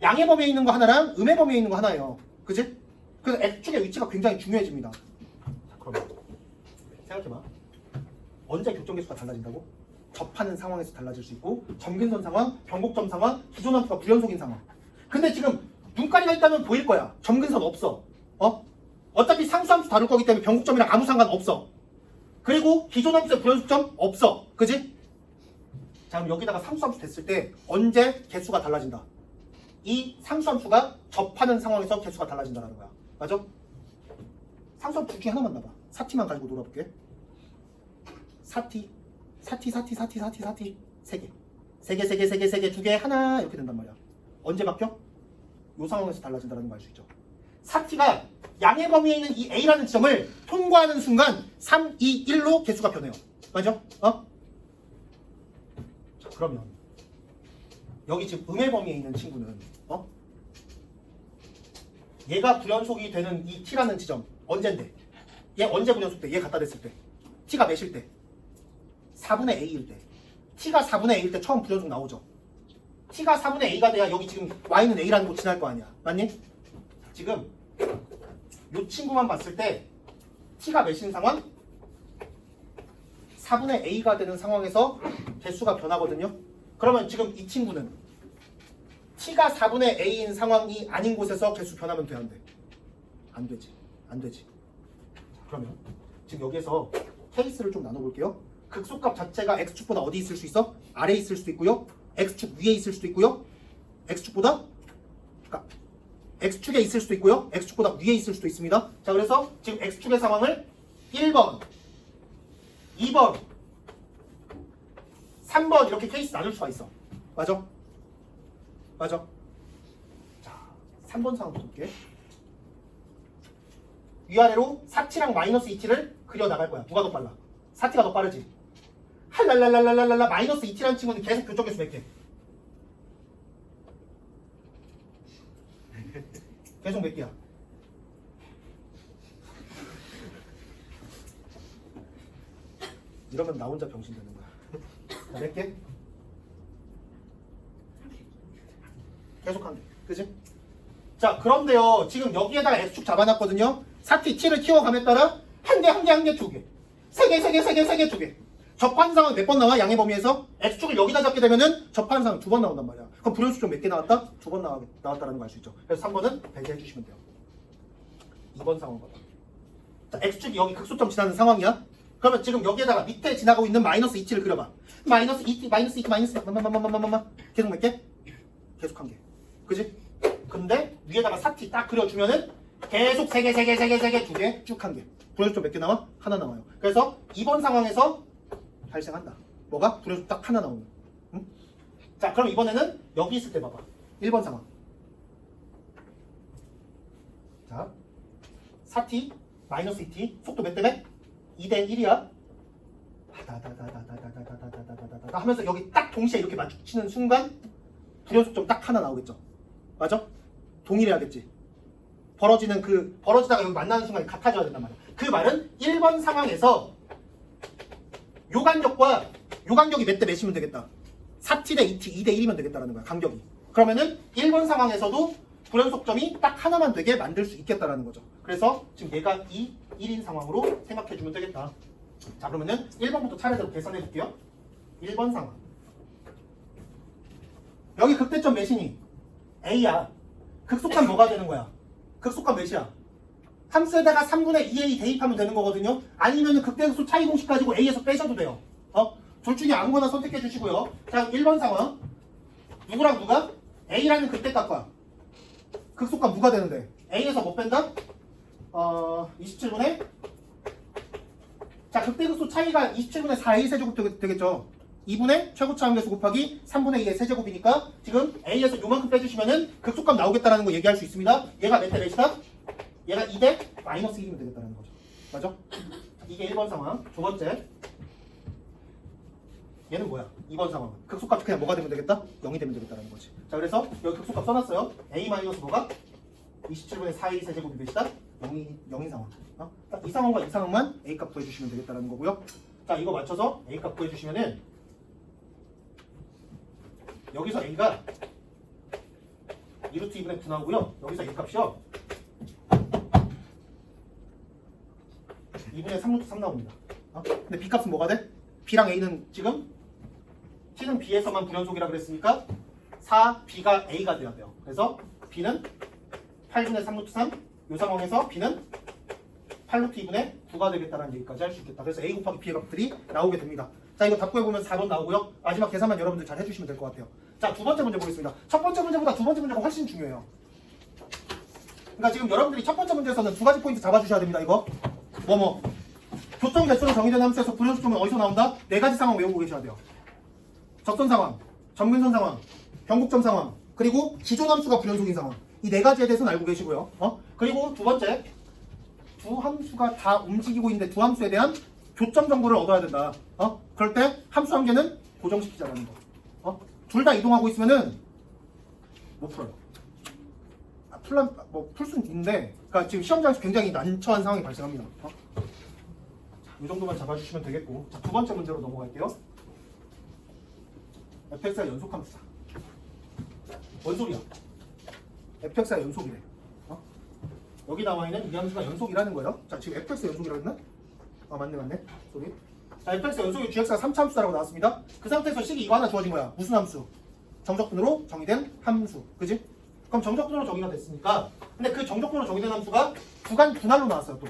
양의 범위에 있는 거 하나랑 음의 범위에 있는 거 하나예요. 그치? 그래서 x축의 위치가 굉장히 중요해집니다. 자, 그러면 생각해봐. 언제 교점계수가 달라진다고? 접하는 상황에서 달라질 수 있고, 점근선 상황, 변곡점 상황, 기존함수가 불연속인 상황. 근데 지금 눈가리가 있다면 보일 거야. 점근선 없어. 어차피 상수함수 다룰 거기 때문에 변곡점이랑 아무 상관 없어. 그리고 기존함수의 불연속점 없어. 그지? 자, 그럼 여기다가 상수함수 됐을 때 언제 개수가 달라진다? 이 상수함수가 접하는 상황에서 개수가 달라진다는 거야. 맞아? 상수함수 둘 중에 하나만 나봐. 4t만 가지고 놀아볼게. 4t, 4t, 4t, 4t, 4t, 4t 3개. 3개, 3개, 3개, 3개, 2개, 하나 이렇게 된단 말이야. 언제 바뀌어? 이 상황에서 달라진다는 걸 알 수 있죠. 4t가 양의 범위에 있는 이 a라는 지점을 통과하는 순간 3, 2, 1로 개수가 변해요. 맞아? 자, 그러면 여기 지금 음의 범위에 있는 친구는 얘가 불연속이 되는 이 t라는 지점 언젠데? 얘 언제 불연속돼? 얘 갖다 댔을 때 t가 몇일 때? 4분의 a일 때. t가 4분의 a일 때 처음 불연속 나오죠. t가 4분의 a가 돼야 여기 지금 y는 a라는 거 지날 거 아니야. 맞니? 지금 이 친구만 봤을 때 t가 몇인 상황? 4분의 a가 되는 상황에서 개수가 변하거든요. 그러면 지금 이 친구는 t가 4분의 a인 상황이 아닌 곳에서 개수 변하면 돼, 안 돼? 안 되지. 안 되지. 그러면 지금 여기에서 케이스를 좀 나눠볼게요. 극소값 자체가 x축보다 어디 있을 수 있어? 아래에 있을 수도 있고요. x축 위에 있을 수도 있고요. x축보다 그러니까 x축에 있을 수도 있고요. x축보다 위에 있을 수도 있습니다. 자, 그래서 지금 x축의 상황을 1번, 2번, 3번 이렇게 케이스 나눌 수가 있어. 맞아? 맞아? 자, 3번 상황 볼게. 위아래로 4t랑 -2t를 그려 나갈 거야. 누가 더 빨라? 4t가 더 빠르지. 할랄랄랄랄랄라 -2t라는 친구는 계속 교점계수 몇 개? 계속 몇 개야? 이러면 나 혼자 병신 되는 거야. 자, 몇 개? 계속 한 개. 그지? 자, 그런데요. 지금 여기에다가 x축 잡아놨거든요. 4t, t를 키워감에 따라 한 개, 한 개, 한 개, 두 개. 세 개, 세 개, 세 개, 세 개, 두 개. 접하는 상황 몇 번 나와? 양의 범위에서? x축을 여기다 잡게 되면은 접하는 상황 2번 나온단 말이야. 그럼 불연수점 몇 개 나왔다? 2번 나왔다라는 거 알 수 있죠. 그래서 3번은 배제해 주시면 돼요. 2번 상황 봐봐. 자, x축이 여기 극소점 지나는 상황이야. 그러면 지금 여기에다가 밑에 지나가고 있는 마이너스 2t를 그려봐. 마이너스 2t, 마이너스 2t, 마이너스 계속 몇 개? 계속 한 개. 그지? 근데 위에다가 4t 딱 그려주면은 계속 3개, 3개, 3개, 3개, 2개, 쭉 한 개. 불연수점 몇 개 나와? 하나 나와요. 그래서 이번 상황에서 발생한다. 뭐가? 불연수 딱 하나 나오는. 응? 자, 그럼 이번에는 여기 있을 때 봐봐. 1번 상황. 자, 4t, 마이너스 2t, 속도 몇 대매? 2대 1이야. 다다다다다다다다다다다다다 하면서 여기 딱 동시에 이렇게 마주치는 순간 불연속점 딱 하나 나오겠죠. 맞아? 동일해야겠지. 벌어지다가 여기 만나는 순간이 같아져야 된단 말이야. 그 말은 1번 상황에서 요 간격이 몇 대 몇이면 되겠다. 4t 대 2t, 2대 1이면 되겠다라는 거야. 간격이. 그러면은 1번 상황에서도 불연속점이 딱 하나만 되게 만들 수 있겠다라는 거죠. 그래서 지금 얘가 1인 상황으로 생각해주면 되겠다. 자, 그러면은 1번부터 차례대로 계산해 볼게요. 1번 상황. 여기 극대점 몇이니? A야. 극속감 뭐가 되는 거야? 극속감 몇이야? 함수에다가 3분의 2a 대입하면 되는 거거든요. 아니면 극대극소 차이 공식 가지고 a에서 빼셔도 돼요. 둘 중에 아무거나 선택해 주시고요. 자, 1번 상황. 누구랑 누가? a라는 극대값과 극속감 누가 되는데? a에서 못 뺀다? 27분의 자, 극대극소 차이가 27분의 4a 세제곱 되겠죠. 2분의 최고차 함계수 곱하기 3분의 2의 세제곱이니까 지금 a에서 요만큼 빼주시면은 극속감 나오겠다라는 거 얘기할 수 있습니다. 얘가 몇 대 몇이다? 얘가 2대 마이너스 1이면 되겠다는 거죠. 맞아? 이게 1번 상황. 두 번째. 얘는 뭐야? 2번 상황. 극속값 그냥 뭐가 되면 되겠다? 0이 되면 되겠다는 거지. 자, 그래서 여기 극속값 써놨어요. a 마이너스 뭐가? 27분의 4a 세제곱이 몇이다? 0인 상황. 딱 이 상황과 이 상황만 a 값 구해주시면 되겠다는 거고요. 자, 이거 맞춰서 a 값 구해주시면은 여기서 a가 2루트 2분의 9 나오고요. 여기서 a 값이요. 2분의 3루트 3 나옵니다. 근데 b 값은 뭐가 돼? b랑 a는 지금 t는 b에서만 불연속이라 그랬으니까 4b가 a가 돼야 돼요. 그래서 b는 8분의 3루트 3, 이 상황에서 b는 8루트 2분의 9가 되겠다는 얘기까지 할 수 있겠다. 그래서 a 곱하기 b의 값들이 나오게 됩니다. 자, 이거 답 구해보면 4번 나오고요. 마지막 계산만 여러분들 잘 해주시면 될 것 같아요. 자, 두 번째 문제 보겠습니다. 첫 번째 문제보다 두 번째 문제가 훨씬 중요해요. 그러니까 지금 여러분들이 첫 번째 문제에서는 두 가지 포인트 잡아주셔야 됩니다. 이거 교점 개수로 정의된 함수에서 불연속점은 어디서 나온다? 네 가지 상황 외우고 계셔야 돼요. 접선 상황, 점근선 상황, 변곡점 상황, 그리고 기존 함수가 불연속인 상황. 이 네 가지에 대해서는 알고 계시고요. 그리고 두 번째, 두 함수가 다 움직이고 있는데 두 함수에 대한 교점 정보를 얻어야 된다. 그럴 때 함수 한 개는 고정시키자라는 거. 둘 다 이동하고 있으면은 못 풀어요. 풀 수는 있는데, 그러니까 지금 시험장에서 굉장히 난처한 상황이 발생합니다. 이 정도만 잡아주시면 되겠고. 자, 두 번째 문제로 넘어갈게요. fx가 연속함수다. 뭔 소리야? fx가 연속이래. 여기 나와 있는 이 함수가 연속이라는 거예요. 자, 지금 fx 연속이라고 했나? 맞네. 소리. 자, fx 연속이 gx가 3차함수다라고 나왔습니다. 그 상태에서 식이 이거 하나 주어진 거야. 무슨 함수? 정적분으로 정의된 함수. 그지? 그럼 정적분으로 정의가 됐으니까, 근데 그 정적분으로 정의된 함수가 구간 분할로 나왔어요, 또.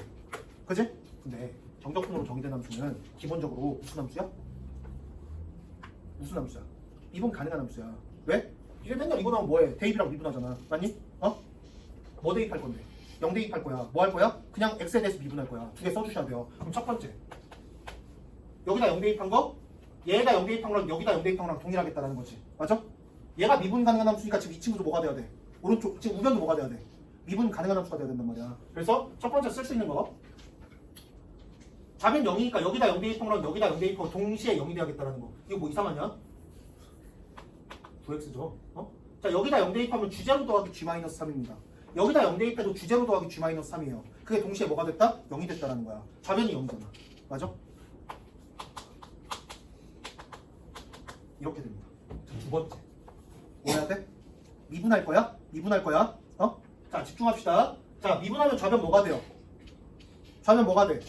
그지? 근데 정적분으로 정의된 함수는 기본적으로 무슨 함수야? 무슨 함수야? 미분 가능한 함수야. 왜? 이제 맨날 이거 나오면 뭐해? 대입이랑 미분하잖아. 맞니? 뭐 대입할 건데? 0 대입할 거야. 뭐 할 거야? 그냥 x에 대해서 미분할 거야. 두 개 써주셔야 돼요. 그럼 첫 번째, 여기다 0 대입한 거, 얘가 0 대입한 거랑 여기다 0 대입한 거랑 동일하겠다라는 거지. 맞아? 얘가 미분 가능한 함수니까 지금 이 친구도 뭐가 돼야 돼? 오른쪽, 지금 우변도 뭐가 돼야 돼? 미분 가능한 함수가 돼야 된단 말이야. 그래서 첫 번째 쓸 수 있는 거, 좌변 0이니까 여기다 0 대입한 거랑 여기다 0 대입한 거 동시에 0이 돼야겠다라는 거. 이거 뭐 이상하냐? 9x죠. 자, 여기다 0 대입하면 주제로 더하기 g-3입니다. 여기다 0 대입해도 주제로 더하기 g-3이에요. 그게 동시에 뭐가 됐다? 0이 됐다라는 거야. 좌변이 0이잖아. 맞아? 이렇게 됩니다. 자, 두 번째. 뭐 해야 돼? 미분할 거야? 미분할 거야? 자, 집중합시다. 자, 미분하면 좌변 뭐가 돼요? 좌변 뭐가 돼?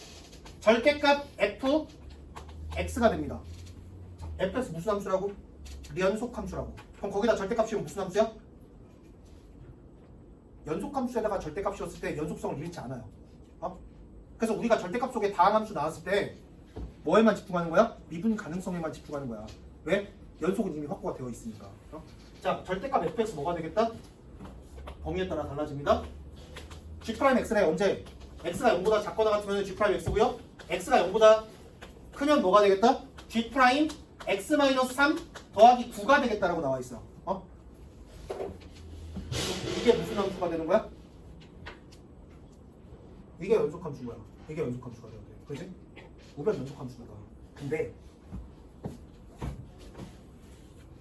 절대값 f x가 됩니다. fx 무슨 함수라고? 연속 함수라고. 그럼 거기다 절대값이면 무슨 함수야? 연속 함수에다가 절대값 씌웠을 때 연속성을 잃지 않아요. 그래서 우리가 절대값 속에 다항 함수 나왔을 때 뭐에만 집중하는 거야? 미분 가능성에만 집중하는 거야. 왜? 연속은 이미 확보가 되어 있으니까. 자, 절대값 fx 뭐가 되겠다? 범위에 따라 달라집니다. g'x는 언제? x가 0보다 작거나 같으면 g'x고요. x가 0보다 크면 뭐가 되겠다? g'x-3 더하기 9가 되겠다라고 나와 있어. 이게 무슨 함수가 되는 거야? 이게 연속 함수인 거야. 이게 연속 함수가 되는 거야. 그지? 우변 연속 함수다. 근데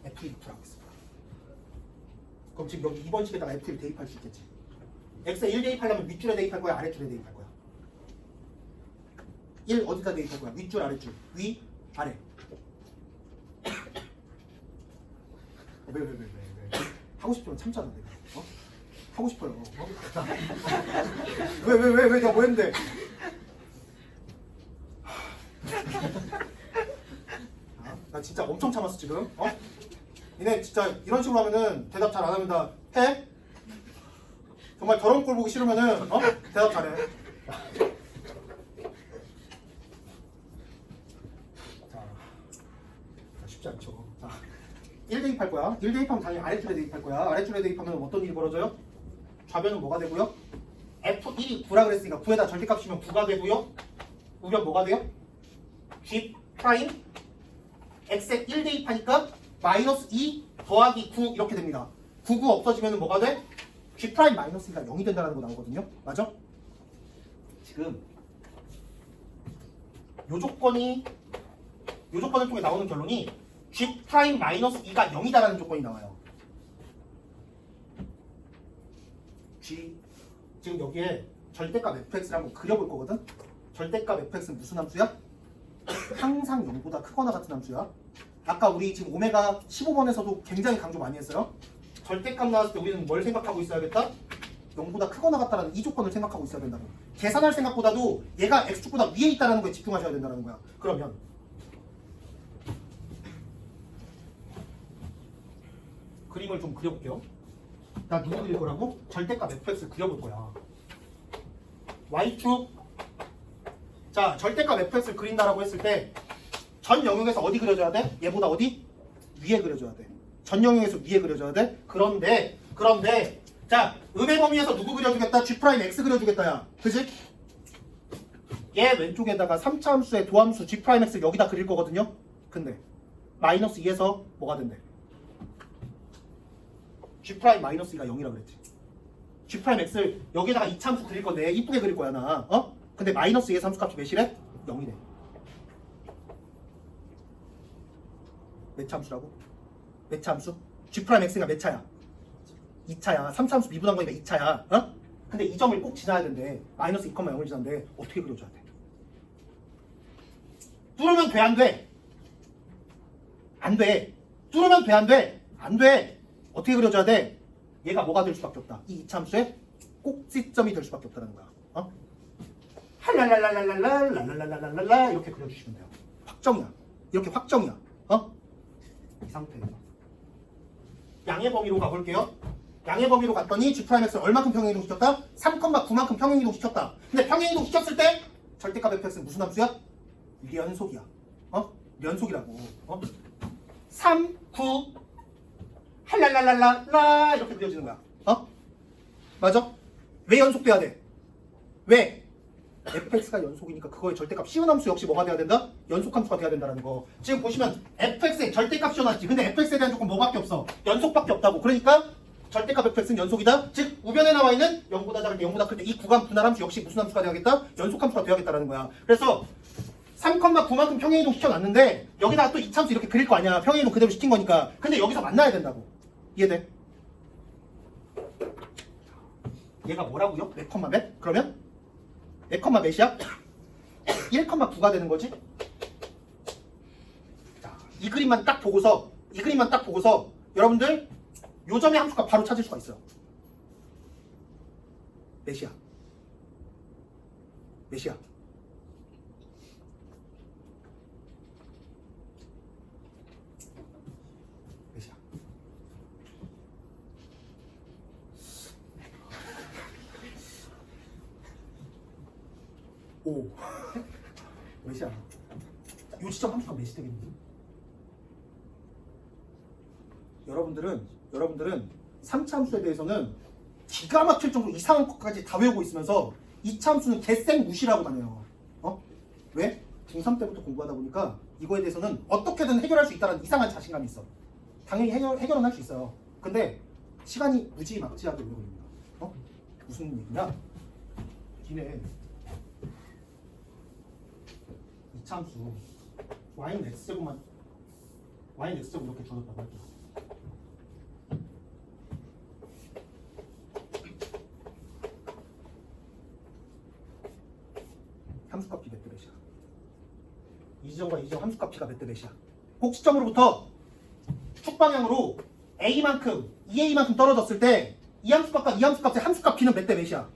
F2라고 했어. 그럼 지금 여기 2번 식에다가 F1 대입할 수 있겠지. X에 1 대입하려면 윗줄에 대입할 거야? 아랫줄에 대입할 거야? 1 어디다 대입할 거야? 윗줄, 아랫줄? 위, 아래. 왜? 하고 싶으면 참잖아 내가. 하고 싶어요. 왜 내가 뭐 했는데? 나 진짜 엄청 참았어 지금. 니네 진짜 이런 식으로 하면은 대답 잘 안 하면 다 해? 정말 더러운 꼴 보기 싫으면은 대답 잘해. 자, 쉽지 않죠. 자, 1 대입할 거야. 1 대입하면 당연히 아래줄에 대입할 거야. 아래줄에 대입하면 어떤 일이 벌어져요? 좌변은 뭐가 되고요? F1이 9라 그랬으니까 9에다 절대값이면 9가 되고요. 우변 뭐가 돼요? G 프라임 X에 1 대입하니까 마이너스 2 더하기 9 이렇게 됩니다. 9, 9 없어지면 뭐가 돼? G 프라임 마이너스 2가 0이 된다는 거 나오거든요. 맞아? 지금 요 조건을 통해 나오는 결론이 G 프라임 마이너스 2가 0이다라는 조건이 나와요. 지금 여기에 절대값 fx를 한번 그려볼 거거든? 절대값 fx는 무슨 함수야? 항상 0보다 크거나 같은 함수야. 아까 우리 지금 오메가 15번에서도 굉장히 강조 많이 했어요. 절대값 나왔을 때 우리는 뭘 생각하고 있어야겠다? 0보다 크거나 같다라는 이 조건을 생각하고 있어야 된다고. 계산할 생각보다도 얘가 x축보다 위에 있다는 거에 집중하셔야 된다는 거야. 그러면 그림을 좀 그려볼게요. 나 누구 그릴 거라고? 절대값 fx를 그려볼 거야. y축. 자, 절대값 fx를 그린다라고 했을 때 전 영역에서 어디 그려줘야 돼? 얘보다 어디? 위에 그려줘야 돼. 전 영역에서 위에 그려줘야 돼. 그런데 자, 음의 범위에서 누구 그려주겠다? G'X 그려주겠다 야. 그지? 얘 왼쪽에다가 3차 함수의 도함수 G'X를 여기다 그릴 거거든요. 근데 마이너스 2에서 뭐가 된대? G' 마이너스 2가 0이라 그랬지. G'X를 여기다가 2차 함수 그릴 건데 이쁘게 그릴 거야 나. 근데 마이너스 2에서 함수 값이 몇이래? 0이래. 몇 차 함수라고? 몇 차 함수? G'X가 몇 차야? 2차야. 3차 함수 미분한 거니까 2차야. 근데 이 점을 꼭 지나야 된대. 마이너스 2,0을 지나는데 어떻게 그려줘야 돼? 뚫으면 돼? 안 돼? 안 돼. 뚫으면 돼? 안 돼? 안 돼. 어떻게 그려줘야 돼? 얘가 뭐가 될 수밖에 없다. 이 2차 함수의 꼭지점이 될 수밖에 없다는 거야. 할랄랄랄랄랄랄랄랄랄랄랄라 이렇게 그려주시면 돼요. 확정이야. 이렇게 확정이야. 이 상태에서 양의 범위로 가볼게요. 양의 범위로 갔더니 G'X를 얼마큼 평행이동 시켰다? 3,9만큼 평행이동 시켰다. 근데 평행이동 시켰을 때 절대값 fx는 무슨 함수야? 연속이야. 연속이라고. 3, 9 할랄랄랄라 이렇게 그려지는 거야. 맞아? 왜 연속돼야 돼? 왜? fx가 연속이니까 그거의 절대값 씌운 함수 역시 뭐가 돼야 된다? 연속 함수가 돼야 된다는 거. 지금 보시면 fx의 절대값 씌워놨지. 근데 fx에 대한 조건 뭐밖에 없어? 연속밖에 없다고. 그러니까 절대값 fx는 연속이다. 즉 우변에 나와 있는 0보다 작을 때 0보다 클 때 이 구간 분할 함수 역시 무슨 함수가 되야겠다? 연속 함수가 되야겠다라는 거야. 그래서 3,9만큼 평행이동 시켜놨는데 여기다가 또 2차 함수 이렇게 그릴 거 아니야. 평행이동 그대로 시킨 거니까. 근데 여기서 만나야 된다고. 이해돼? 얘가 뭐라고요? 몇 컴마 몇? 그러면 몇 컴마 몇이야? 1,9가 되는 거지? 자, 이 그림만 딱 보고서 여러분들 요 점의 함수값 바로 찾을 수가 있어요. 몇이야? 몇이야? 5 몇이야? 요 지점 함수가 몇이 되겠니? 여러분들은 3차 함수에 대해서는 기가 막힐 정도로 이상한 것까지 다 외우고 있으면서 2차 함수는 개생 무시라고 다녀요. 왜? 중3 때부터 공부하다 보니까 이거에 대해서는 어떻게든 해결할 수 있다는 이상한 자신감이 있어. 당연히 해결은 할 수 있어요. 근데 시간이 무지막지하게 오래 걸립니다. 무슨 얘기냐? 니네 2차 함수 y는 x제곱만 y는 x제곱 이렇게 주어졌다고 할게요. 함수값이 몇 대 몇이야? 이 지점과 이 지점 함수값이가 몇 대 몇이야? 꼭지점으로부터 축방향으로 a만큼 2a만큼 떨어졌을 때 이 함수값과 이 함수값의 함수값 b는 몇 대 몇이야?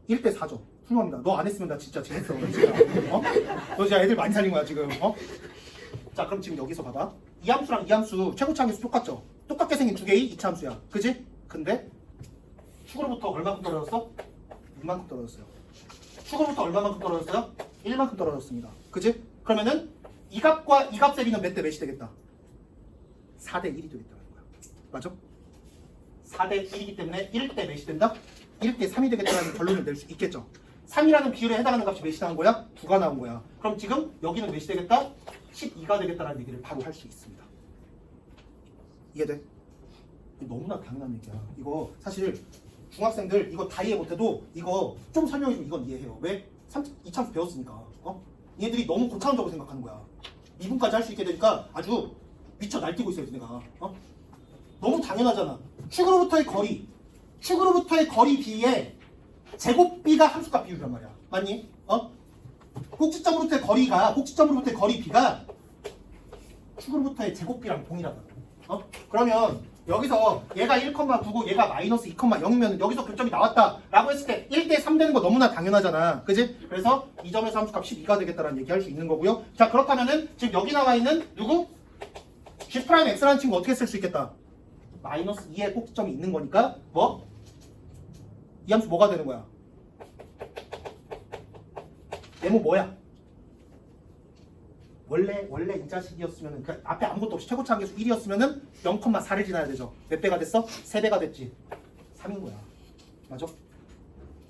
1대 4죠. 훌륭합니다. 너 안 했으면 나 진짜 재밌어. 너 진짜. 너 진짜 애들 많이 살린 거야 지금. 자 그럼 지금 여기서 봐봐. 이 함수랑 이 함수 최고차 함수 똑같죠? 똑같게 생긴 두 개의 2차 함수야. 그지? 근데 축으로부터 얼마큼 떨어졌어? 6만큼 떨어졌어요. 축으로부터 얼마만큼 떨어졌어요? 1만큼 떨어졌습니다. 그지? 그러면은 이 값과 이 값의 비는 몇 대 몇이 되겠다? 4대 1이 되겠다는 거야. 맞죠? 4대 1이기 때문에 1대 몇이 된다? 1대 3이 되겠다는 결론을 낼 수 있겠죠. 3이라는 비율에 해당하는 값이 몇이 나온 거야? 9가 나온 거야. 그럼 지금 여기는 몇이 되겠다? 12가 되겠다는 얘기를 바로 할 수 있습니다. 이해돼? 너무나 당연한 얘기야. 이거 사실 중학생들 이거 다 이해 못해도 이거 좀 설명해주면 이건 이해해요. 왜? 2차함수 배웠으니까. 얘들이 너무 고차원적으로 생각하는 거야. 미분까지 할 수 있게 되니까 아주 미쳐 날뛰고 있어요, 내가. 너무 당연하잖아. 축으로부터의 거리 b의 제곱비가 함수값 비율이란 말이야. 맞니? 꼭지점으로부터의 거리 b가 축으로부터의 제곱비랑 동일하다. 그러면 여기서 얘가 1,9고 얘가 마이너스 2,0이면 여기서 교점이 나왔다라고 했을 때 1대 3 되는 거 너무나 당연하잖아. 그지? 그래서 이 점에서 함수값 12가 되겠다라는 얘기 할 수 있는 거고요. 자 그렇다면은 지금 여기 나와 있는 누구? G'X라는 친구 어떻게 쓸 수 있겠다? 마이너스 2의 꼭지점이 있는 거니까 뭐? 이 함수 뭐가 되는 거야? 네모 뭐야? 원래 이 자식이었으면 그 앞에 아무것도 없이 최고차 함수 1이었으면은 0,4를 지나야 되죠. 몇 배가 됐어? 3배가 됐지. 3인 거야. 맞아?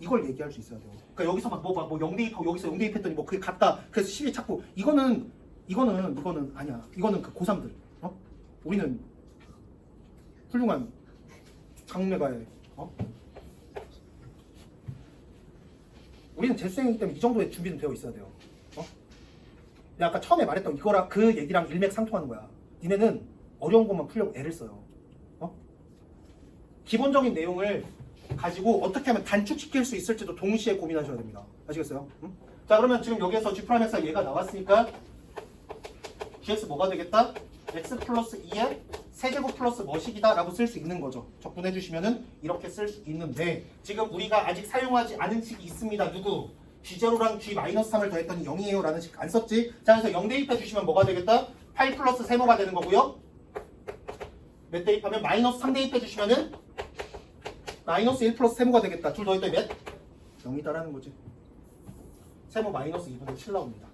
이걸 얘기할 수 있어야 돼요. 그러니까 여기서 막 0대입하고 여기서 0대입했더니 뭐 그게 같다. 그래서 12 찾고 이거는 아니야. 이거는 그 고3들. 우리는 훌륭한 장래가의 우리는 재수생이기 때문에 이 정도의 준비는 되어 있어야 돼요. 내가 아까 처음에 말했던 이거랑 그 얘기랑 일맥상통하는 거야. 니네는 어려운 것만 풀려고 애를 써요. 기본적인 내용을 가지고 어떻게 하면 단축시킬 수 있을지도 동시에 고민하셔야 됩니다. 아시겠어요? 자 그러면 지금 여기에서 G'X가 얘가 나왔으니까 Gx 뭐가 되겠다? X 플러스 2의 세제곱 플러스 뭐식이다 라고 쓸 수 있는 거죠. 적분해 주시면은 이렇게 쓸 수 있는데 지금 우리가 아직 사용하지 않은 식이 있습니다. 누구? G0랑 G-3을 더했더니 0이에요 라는 식 안 썼지? 자 그래서 0 대입해 주시면 뭐가 되겠다? 8 플러스 세모가 되는 거고요. 몇 대입하면 마이너스 3 대입해 주시면은 마이너스 1 플러스 세모가 되겠다. 둘 더했더니 몇? 0이다라는 거지. 세모 마이너스 2분의 7 나옵니다.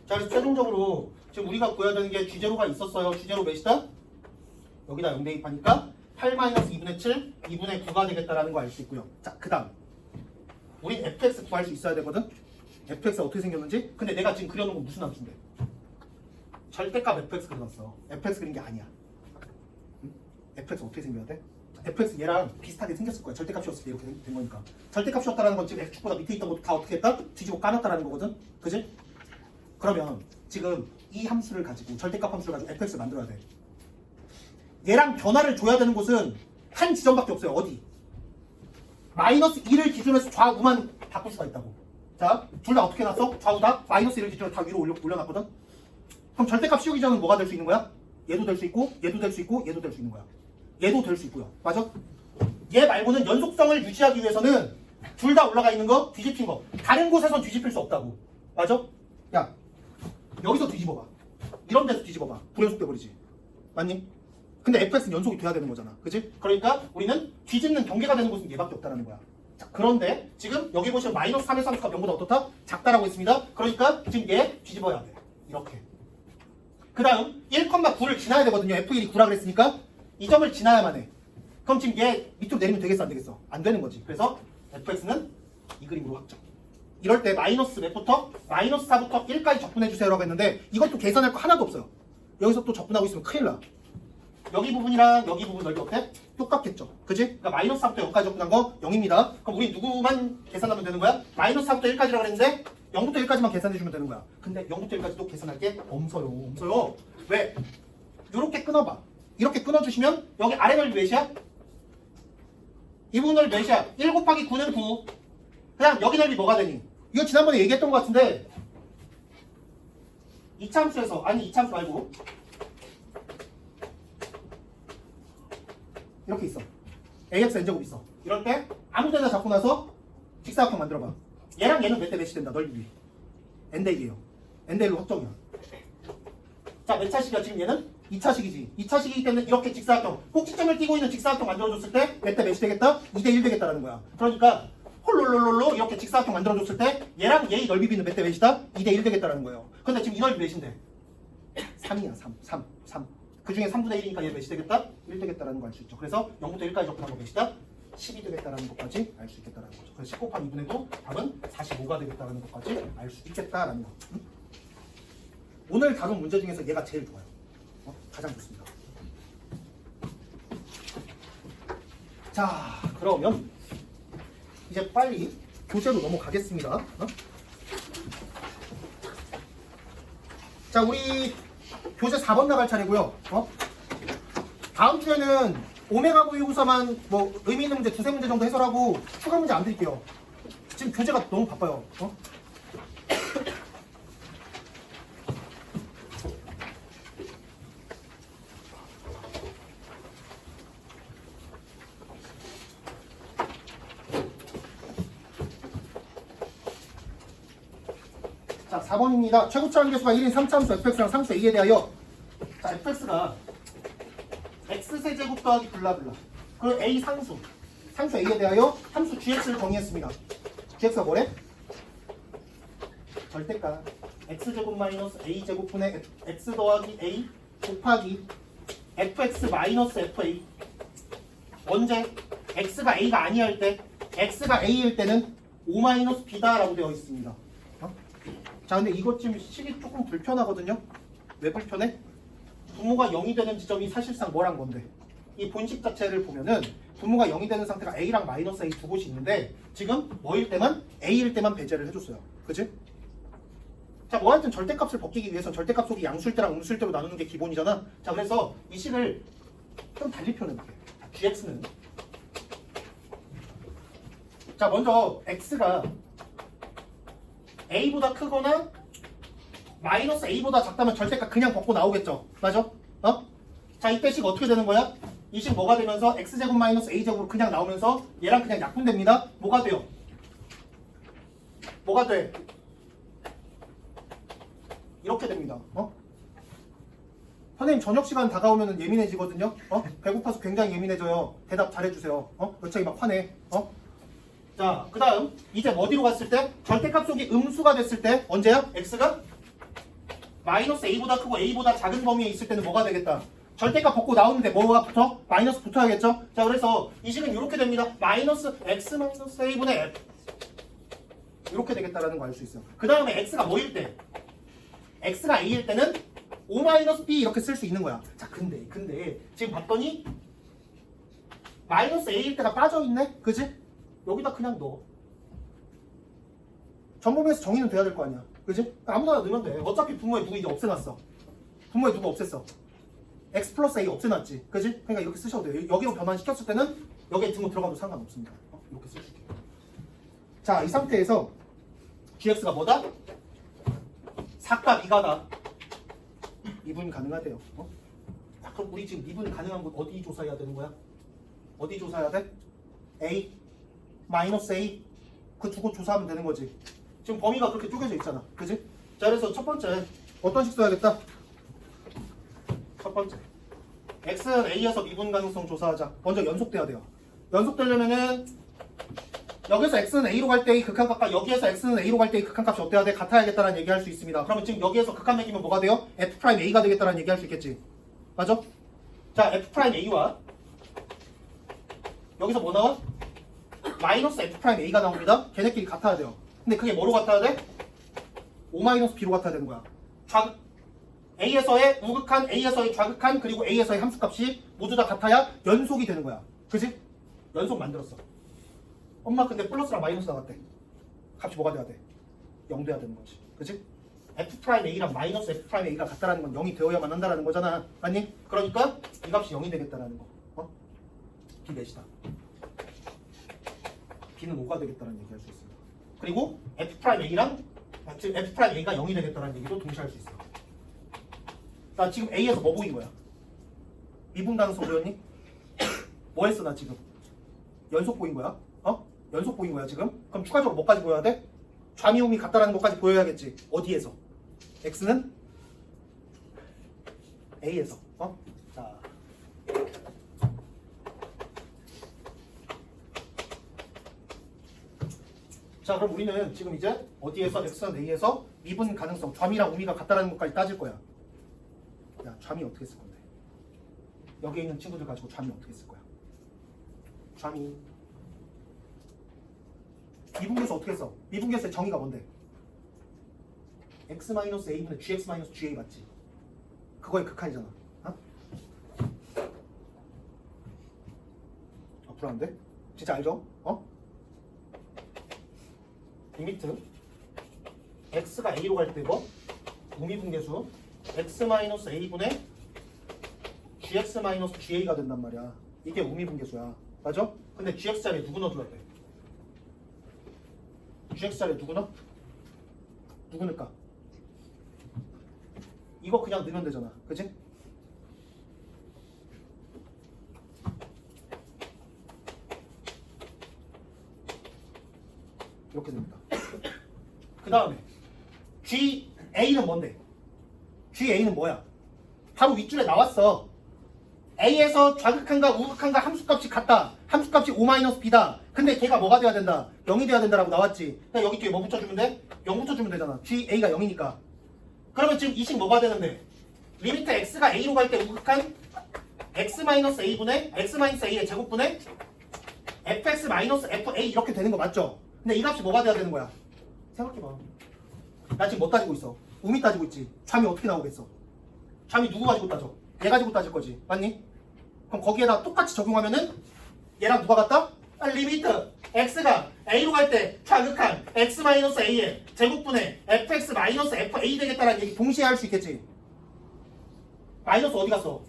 자 그래서 최종적으로 지금 우리가 구해야 되는 게 G0가 있었어요. G0 몇이다? 여기다 0 대입하니까 8-2분의 7, 2분의 9가 되겠다라는 거 알 수 있고요. 자, 그 다음 우린 fx 구할 수 있어야 되거든? fx가 어떻게 생겼는지? 근데 내가 지금 그려놓은 건 무슨 함수인데? 절대값 fx 그려놨어. fx 그린 게 아니야. 응? fx 어떻게 생겨야 돼? fx 얘랑 비슷하게 생겼을 거야. 절대값이었을 때 이렇게 된 거니까. 절대값이었다라는 건 지금 x축보다 밑에 있던 것도 다 어떻게 했다? 뒤집어 까놨다라는 거거든? 그지? 그러면 지금 이 함수를 가지고 절대값 함수를 가지고 fx를 만들어야 돼. 얘랑 변화를 줘야 되는 곳은 한 지점밖에 없어요. 어디? 마이너스 2를 기준으로 해서 좌우만 바꿀 수가 있다고. 자, 둘 다 어떻게 해놨어? 좌우 다 마이너스 1을 기준으로 다 위로 올려놨거든? 그럼 절대값 씌우기 전은 뭐가 될 수 있는 거야? 얘도 될 수 있고, 얘도 될 수 있고, 얘도 될 수 있는 거야. 얘도 될 수 있고요. 맞아? 얘 말고는 연속성을 유지하기 위해서는 둘 다 올라가 있는 거, 뒤집힌 거. 다른 곳에선 뒤집힐 수 없다고. 맞아? 야, 여기서 뒤집어봐. 이런 데서 뒤집어봐. 불연속 돼버리지. 맞니? 근데 fx는 연속이 돼야 되는 거잖아. 그치? 그러니까 우리는 뒤집는 경계가 되는 곳은 얘밖에 없다는 거야. 자, 그런데 지금 여기 보시면 마이너스 3의 상수가 0보다 어떻다? 작다라고 했습니다. 그러니까 지금 얘 뒤집어야 돼. 이렇게. 그 다음 1,9를 지나야 되거든요. F1이 9라 그랬으니까 이 점을 지나야만 해. 그럼 지금 얘 밑으로 내리면 되겠어 안 되겠어? 안 되는 거지. 그래서 fx는 이 그림으로 확정. 이럴 때 마이너스 몇부터? 마이너스 4부터 1까지 적분해주세요라고 했는데 이것도 계산할 거 하나도 없어요. 여기서 또 적분하고 있으면 큰일 나. 여기 부분이랑 여기 부분 넓이 어때? 똑같겠죠. 그지? 그러니까 마이너스 4부터 0까지 적분한 거 0입니다. 그럼 우리 누구만 계산하면 되는 거야? 마이너스 4부터 1까지라고 그랬는데 0부터 1까지만 계산해주면 되는 거야. 근데 0부터 1까지도 계산할 게 없어요. 왜? 이렇게 끊어봐. 이렇게 끊어주시면 여기 아래 넓이 몇이야? 이 부분 넓이 몇이야? 1 곱하기 9는 9. 그냥 여기 넓이 뭐가 되니? 이거 지난번에 얘기했던 것 같은데 이차함수에서 아니 이차함수 말고 이렇게 있어. ax n제곱 있어. 이럴 때 아무 데나 잡고 나서 직사각형 만들어봐. 얘랑 얘는 몇 대 몇이 된다. 넓이 n 대 1이에요. n 대 1로 확정이야. 자, 몇 차식이야? 지금 얘는 2차식이지. 2차식이기 때문에 이렇게 직사각형 꼭지점을 띄고 있는 직사각형 만들어줬을 때 몇 대 몇이 되겠다? 2 대 1 되겠다라는 거야. 그러니까 홀롤롤롤로 이렇게 직사각형 만들어줬을 때 얘랑 얘의 넓이 비는 몇 대 몇이다? 2 대 1 되겠다라는 거예요. 근데 지금 이 넓이 몇인데? 3이야. 3. 그 중에 3분의 1이니까 얘 몇이 되겠다? 1 되겠다라는 걸 알 수 있죠. 그래서 0부터 1까지 접근한 거 몇이다? 10이 되겠다라는 것까지 알 수 있겠다라는 거죠. 그래서 10 곱하기 2분의도 답은 45가 되겠다라는 것까지 알 수 있겠다라는 거. 오늘 다룬 문제 중에서 얘가 제일 좋아요. 가장 좋습니다. 자, 그러면 이제 빨리 교재로 넘어가겠습니다. 자, 우리 교재 4번 나갈 차례고요. 다음 주에는 오메가 모의고사만 뭐 의미 있는 문제 두세 문제 정도 해설하고 추가 문제 안 드릴게요. 지금 교재가 너무 바빠요. 자, 4번입니다. 최고차 함계수가 1인 3차함수 fx랑 상수 a에 대하여 자, fx가 x세제곱 더하기 블라블라 그리고 a 상수 a에 대하여 함수 gx를 정의했습니다. gx가 뭐래? 절대값 x제곱 마이너스 a제곱분의 x 더하기 a 곱하기 fx 마이너스 fa 언제? x가 a가 아니할 때 x가 a일 때는 o 마이너스 b다 라고 되어 있습니다. 자, 근데 이것 지금 식이 조금 불편하거든요. 왜 불편해? 분모가 0이 되는 지점이 사실상 뭐란 건데 이 본식 자체를 보면은 분모가 0이 되는 상태가 a랑 마이너스 a 두 곳이 있는데 지금 뭐일 때만 a일 때만 배제를 해줬어요. 그치? 자, 뭐 하여튼 절대값을 벗기기 위해서 절대값 속이 양수일 때랑 음수일 때로 나누는 게 기본이잖아. 자, 그래서 이 식을 좀 달리 표현해볼게. gx는 자, 먼저 x가 a보다 크거나 마이너스 a보다 작다면 절대값 그냥 벗고 나오겠죠. 맞아? 자, 이때 식 어떻게 되는 거야? 이 식 뭐가 되면서 x제곱 마이너스 a제곱으로 그냥 나오면서 얘랑 그냥 약분됩니다. 뭐가 돼요? 뭐가 돼? 이렇게 됩니다. 선생님 저녁 시간 다가오면 예민해지거든요. 배고파서 굉장히 예민해져요. 대답 잘해주세요. 여차기 막 화내. 자, 그 다음 이제 어디로 갔을 때 절대값 속이 음수가 됐을 때 언제야? x가 마이너스 a보다 크고 a보다 작은 범위에 있을 때는 뭐가 되겠다? 절대값 벗고 나오는데 뭐가 붙어? 마이너스 붙어야겠죠? 자, 그래서 이 식은 이렇게 됩니다. 마이너스 x 마이너스 a분의 f 이렇게 되겠다라는 거 알 수 있어요. 그 다음에 x가 뭐일 때? x가 a일 때는 o 마이너스 b 이렇게 쓸 수 있는 거야. 자, 근데 지금 봤더니 마이너스 a일 때가 빠져있네? 그지? 여기다 그냥 넣어. 전범위에서 정의는 돼야 될 거 아니야. 그지? 아무거나 넣으면 돼. 어차피 분모에 누구 이제 없애놨어. 분모에 누구 없앴어. x 플러스 a 없애놨지. 그지? 그러니까 이렇게 쓰셔도 돼요. 여기로 변환시켰을 때는 여기에 등호 들어가도 상관없습니다. 이렇게 쓸게요. 자, 이 상태에서 gx가 뭐다? 4가 2가다. 미분 가능하대요. 자, 그럼 우리 지금 미분 가능한 곳 어디 조사해야 되는 거야? 어디 조사해야 돼? a 마이너스 a 그 두 곳 조사하면 되는 거지. 지금 범위가 그렇게 쪼개져 있잖아. 그지? 자, 그래서 첫 번째 어떤 식 써야겠다? 첫 번째 x는 a여서 미분 가능성 조사하자. 먼저 연속돼야 돼요. 연속되려면은 여기서 x는 a로 갈 때의 극한값과 여기에서 x는 a로 갈 때의 극한값이 어때야 돼? 같아야겠다는 얘기할 수 있습니다. 그러면 지금 여기에서 극한 매기면 뭐가 돼요? f'a가 되겠다는 얘기할 수 있겠지. 맞아? 자, f'a와 여기서 뭐 나와? 마이너스 f'a가 나옵니다. 걔네끼리 같아야 돼요. 근데 그게 뭐로 같아야 돼? O-b로 같아야 되는 거야. A에서의 우극한, A에서의 좌극한, 그리고 A에서의 함수값이 모두 다 같아야 연속이 되는 거야. 그지? 연속 만들었어. 엄마 근데 플러스랑 마이너스 나갔대. 값이 뭐가 돼야 돼? 0 돼야 되는 거지. 그지? F'A랑 마이너스 F'A가 같다라는 건 0이 되어야만 한다라는 거잖아. 맞니? 그러니까 이 값이 0이 되겠다라는 거. 어? B 몇이다. B는 5가 되겠다는 얘기할 수 있습니다. 그리고 F'A랑 즉 F'A가 0이 되겠다는 얘기도 동시에 할 수 있어. 나 지금 A에서 뭐 보인 거야? 미분 가능성 보였니? 뭐 했어 나 지금? 연속 보인 거야? 어? 연속 보인 거야 지금? 그럼 추가적으로 뭐까지 보여야 돼? 좌미음이 같다라는 것까지 보여야겠지. 어디에서? X는 A에서. 어? 자 그럼 우리는 지금 이제 어디에서 X는 A에서 미분 가능성 좌미랑 우미가 같다라는 것까지 따질 거야. 야 좌미 어떻게 쓸 건데? 여기에 있는 친구들 가지고 좌미 어떻게 쓸 거야? 좌미 미분계수 어떻게 써? 미분계수의 정의가 뭔데? x-a분의 gx-ga 맞지? 그거의 극한이잖아. 어? 불안한데? 진짜 알죠? 어? 리미트 x가 a로 갈 때고 우미분계수 x-a분의 gx-ga가 된단 말이야. 이게 우미분계수야. 맞아? 근데 gx 자리에 누구 넣어줘야 돼? gx 자리에 누구 넣어? 누구 넣을까? 이거 그냥 넣으면 되잖아. 그치? 이렇게 됩니다. 그 다음에 GA는 뭔데? GA는 뭐야? 바로 윗줄에 나왔어. A에서 좌극한과 우극한과 함수값이 같다. 함수값이 O-B다. 근데 걔가 뭐가 돼야 된다? 0이 돼야 된다라고 나왔지. 그냥 여기 뒤에 뭐 붙여주면 돼? 0 붙여주면 되잖아. GA가 0이니까. 그러면 지금 이 식 뭐가 되는데? 리미트 X가 A로 갈 때 우극한 X-A분의 X-A의 제곱분의 Fx-FA 이렇게 되는 거 맞죠? 근데 이 값이 뭐가 돼야 되는 거야? 생각해봐. 나 지금 뭐 따지고 있어? 우미 따지고 있지. 좌미 어떻게 나오겠어? 좌미 누구 가지고 따져? 얘 가지고 따질 거지. 맞니? 그럼 거기에다 똑같이 적용하면은 얘랑 누가 같다? 리미트 x가 a로 갈 때 좌극한 x-a의 제곱분의 fx-fa 되겠다라는 얘기 동시에 할 수 있겠지. 마이너스 어디 갔어?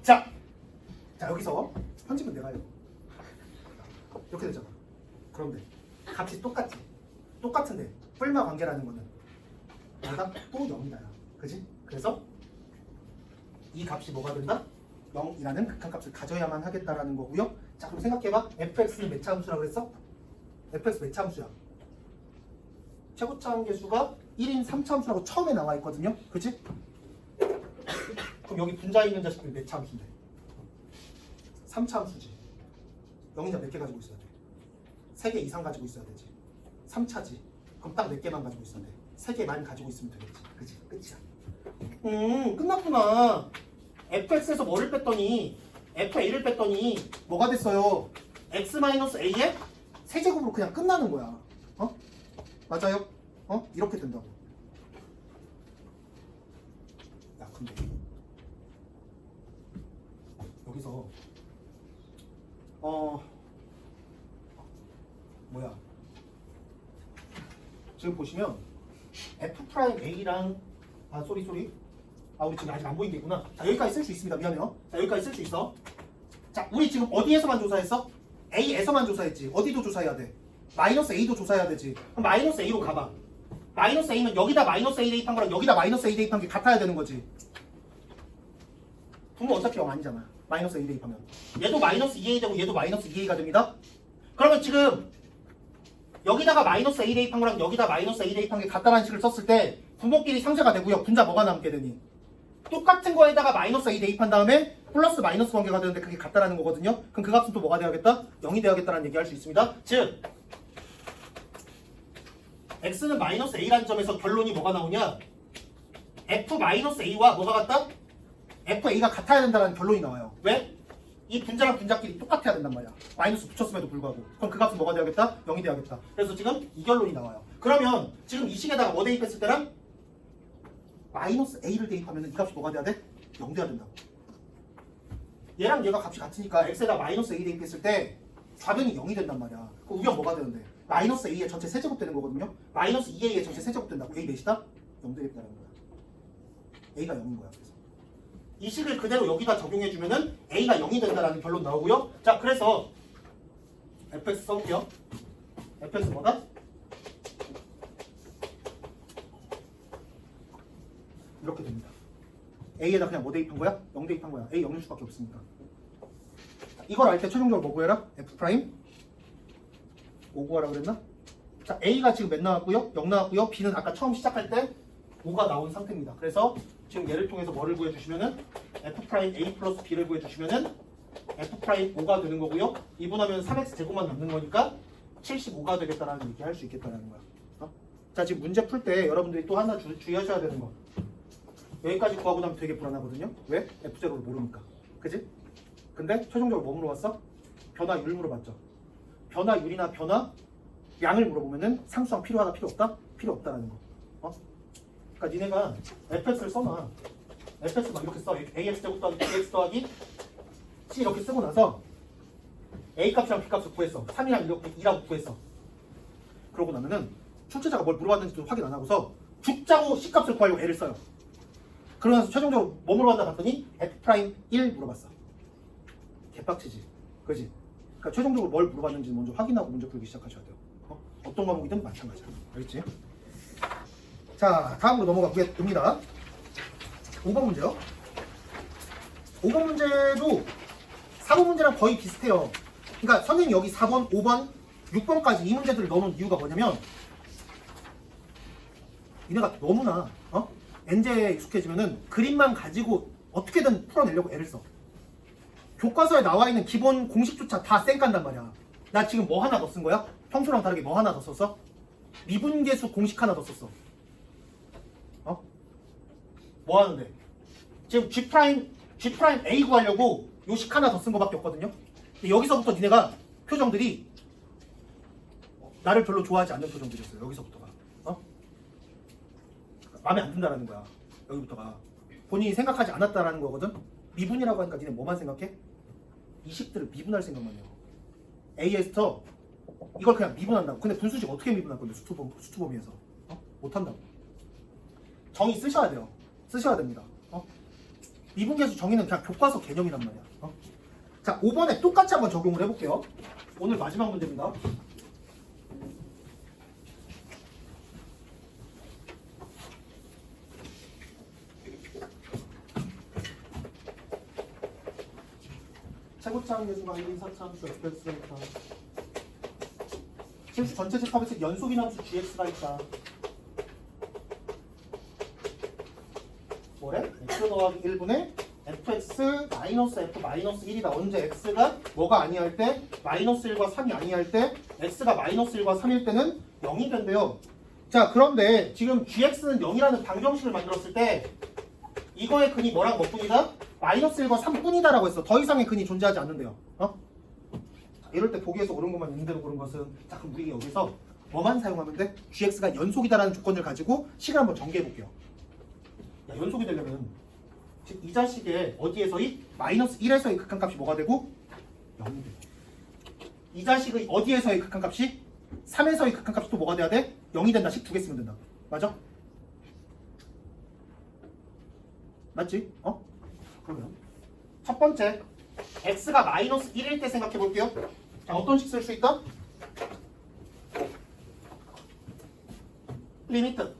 자 여기서 편집은 내가 해요. 이렇게 되잖아. 그런데 값이 똑같지. 똑같은데 뿔마 관계라는 거는 얘가 또 0이다. 그지? 그래서 이 값이 뭐가 된다? 0이라는 극한값을 가져야만 하겠다라는 거고요. 자 그럼 생각해봐. fx는 몇 차 함수라고 그랬어? fx 몇 차 함수야? 최고차 함계수가 1인 3차 함수라고 처음에 나와 있거든요. 그치? 그럼 여기 분자에 있는 자식들이 몇 차 함수인데? 3차 함수지. 0이자 몇 개 가지고 있어야 돼? 3개 이상 가지고 있어야 되지. 3차지. 그럼 딱 4개만 가지고 있어야 돼. 3개만 가지고 있으면 되겠지. 그치? 끝이야. 끝났구나. fx에서 뭐를 뺐더니 fa를 뺐더니 뭐가 됐어요? x-a의 세제곱으로 그냥 끝나는 거야. 어? 맞아요? 어? 이렇게 된다고. 야 근데 여기서 뭐야? 지금 보시면 F'A랑 소리 우리 지금 아직 안 보이는 게 있구나. 자 여기까지 쓸 수 있습니다. 미안해요. 자 여기까지 쓸 수 있어. 자 우리 지금 어디에서만 조사했어? A에서만 조사했지. 어디도 조사해야 돼? 마이너스 A도 조사해야 되지. 그럼 마이너스 A로 가봐. 마이너스 A면 여기다 마이너스 A 대입한 거랑 여기다 마이너스 A 대입한 게 같아야 되는 거지. 분모 어차피 0 아니잖아. 마이너스 A 대입하면 얘도 마이너스 2A 되고 얘도 마이너스 2A가 됩니다. 그러면 지금 여기다가 마이너스 A 대입한 거랑 여기다 마이너스 A 대입한 게 같다라는 식을 썼을 때 분모끼리 상쇄가 되고요. 분자 뭐가 남게 되니? 똑같은 거에다가 마이너스 A 대입한 다음에 플러스 마이너스 관계가 되는데 그게 같다라는 거거든요. 그럼 그 값은 또 뭐가 돼야겠다? 0이 돼야겠다라는 얘기 할 수 있습니다. 즉 x는 마이너스 a라는 점에서 결론이 뭐가 나오냐? f 마이너스 a와 뭐가 같다? fa가 같아야 된다는 결론이 나와요. 왜? 이 분자랑 분자끼리 똑같아야 된단 말이야. 마이너스 붙였음에도 불구하고. 그럼 그 값은 뭐가 돼야겠다? 0이 돼야겠다. 그래서 지금 이 결론이 나와요. 그러면 지금 이 식에다가 뭐 대입했을 때랑 마이너스 a를 대입하면 이 값이 뭐가 돼야 돼? 0 돼야 된다고. 얘랑 얘가 값이 같으니까 x에다 마이너스 a 대입했을 때 좌변이 0이 된단 말이야. 그 우변 뭐가 되는데? 마이너스 a의 전체 세제곱 되는 거거든요. 마이너스 2a의 전체 세제곱 된다고. a 몇이다? 0 되겠다는 거야. a가 0인 거야. 그래서 이 식을 그대로 여기다 적용해주면은 a가 0이 된다라는 결론 나오고요. 자, 그래서 fx 써볼게요. fx 뭐다? 이렇게 됩니다. a에다 그냥 뭐 대입한 거야? 0 대입한 거야. a 0일 수밖에 없으니까. 이걸 알 때 최종적으로 뭐 구해라? f 프라임 5 구하라 그랬나? 자, a가 지금 몇 나왔고요? 0 나왔고요. b는 아까 처음 시작할 때 5가 나온 상태입니다. 그래서 지금 얘를 통해서 뭐를 구해주시면은 f 프라임 a 플러스 b를 구해주시면은 f 프라임 5가 되는 거고요. 이분하면 3x 제곱만 남는 거니까 75가 되겠다라는 얘기 할 수 있겠다라는 거야. 자, 지금 문제 풀 때 여러분들이 또 하나 주의하셔야 되는 거. 여기까지 구하고 나면 되게 불안하거든요. 왜? f0를 모르니까. 그지? 근데 최종적으로 뭐 물어봤어? 변화율 물어봤죠. 변화율이나 변화량을 물어보면은 상수항 필요하다 필요 없다? 필요 없다라는 거. 그러니까 니네가 fx를 써놔. fx 막 이렇게 써. ax 제곱 더하기 bx 더하기 c 이렇게 쓰고 나서 a 값이랑 b 값을 구했어. 3이랑 이렇게 2라고 구했어. 그러고 나면은 출제자가 뭘 물어봤는지도 확인 안 하고서 죽자고 c 값을 구하려고 애를 써요. 그러면서 최종적으로 뭐 물어봤나 봤더니 f'1 물어봤어. 개빡치지. 그지? 그러니까 최종적으로 뭘 물어봤는지 먼저 확인하고 문제 풀기 시작하셔야 돼요. 어떤 과목이든 마찬가지야. 알겠지? 자, 다음으로 넘어가 보겠습니다. 5번 문제요. 5번 문제도 4번 문제랑 거의 비슷해요. 그러니까 선생님이 여기 4번, 5번, 6번까지 이 문제들을 넣어놓은 이유가 뭐냐면 니네가 너무나 엔제에 익숙해지면은 그림만 가지고 어떻게든 풀어내려고 애를 써. 교과서에 나와 있는 기본 공식조차 다 쌩깐단 말이야. 나 지금 뭐 하나 더 쓴 거야? 평소랑 다르게 뭐 하나 더 썼어? 미분계수 공식 하나 더 썼어. 뭐 하는데? 지금 G 프라임 A 구하려고 요식 하나 더 쓴 거밖에 없거든요. 근데 여기서부터 니네가 표정들이 나를 별로 좋아하지 않는 표정들이었어요. 여기서부터가. 마음에 안 든다라는 거야. 여기부터가. 본인이 생각하지 않았다라는 거거든. 미분이라고 하니까 니네 뭐만 생각해? 이 식들을 미분할 생각만 해요. A에서 이걸 그냥 미분한다고. 근데 분수식 어떻게 미분할 건데 수투범위에서 못한다고. 정의 쓰셔야 돼요. 쓰셔야 됩니다. 미분계수 정의는 그냥 교과서 개념이란 말이야. 자, 5번에 똑같이 한번 적용을 해볼게요. 오늘 마지막 문제입니다. 최고차항 계수가 1인 4차함수 fx가 있다. 실수 전체 집합에서 연속인함수 gx가 있다. 뭐래? x 더하기 1분의 fx 마이너스 f 마이너스 1이다. 언제 x가 뭐가 아니할 때? 마이너스 1과 3이 아니할 때 x가 마이너스 1과 3일 때는 0이 된대요. 자, 그런데 지금 gx는 0이라는 방정식을 만들었을 때 이거의 근이 뭐랑 몇 분이다? 마이너스 1과 3뿐이다 라고 했어. 더 이상의 근이 존재하지 않는데요. 이럴 때 보기에서 옳은 것만 있는 대로 고른 것은, 자, 그럼 우리 여기서 뭐만 사용하면 돼? gx가 연속이다라는 조건을 가지고 식을 한번 전개해 볼게요. 야, 연속이 되려면 즉 이 자식의 어디에서의 마이너스 1에서의 극한값이 뭐가 되고 0이 되고, 이 자식의 어디에서의 극한값이 3에서의 극한값이 또 뭐가 돼야 돼? 0이 된다. 식 두 개 쓰면 된다. 맞아? 맞지? 그러면 첫 번째 x가 마이너스 1일 때 생각해 볼게요. 자, 어떤 식 쓸 수 있다? 리미트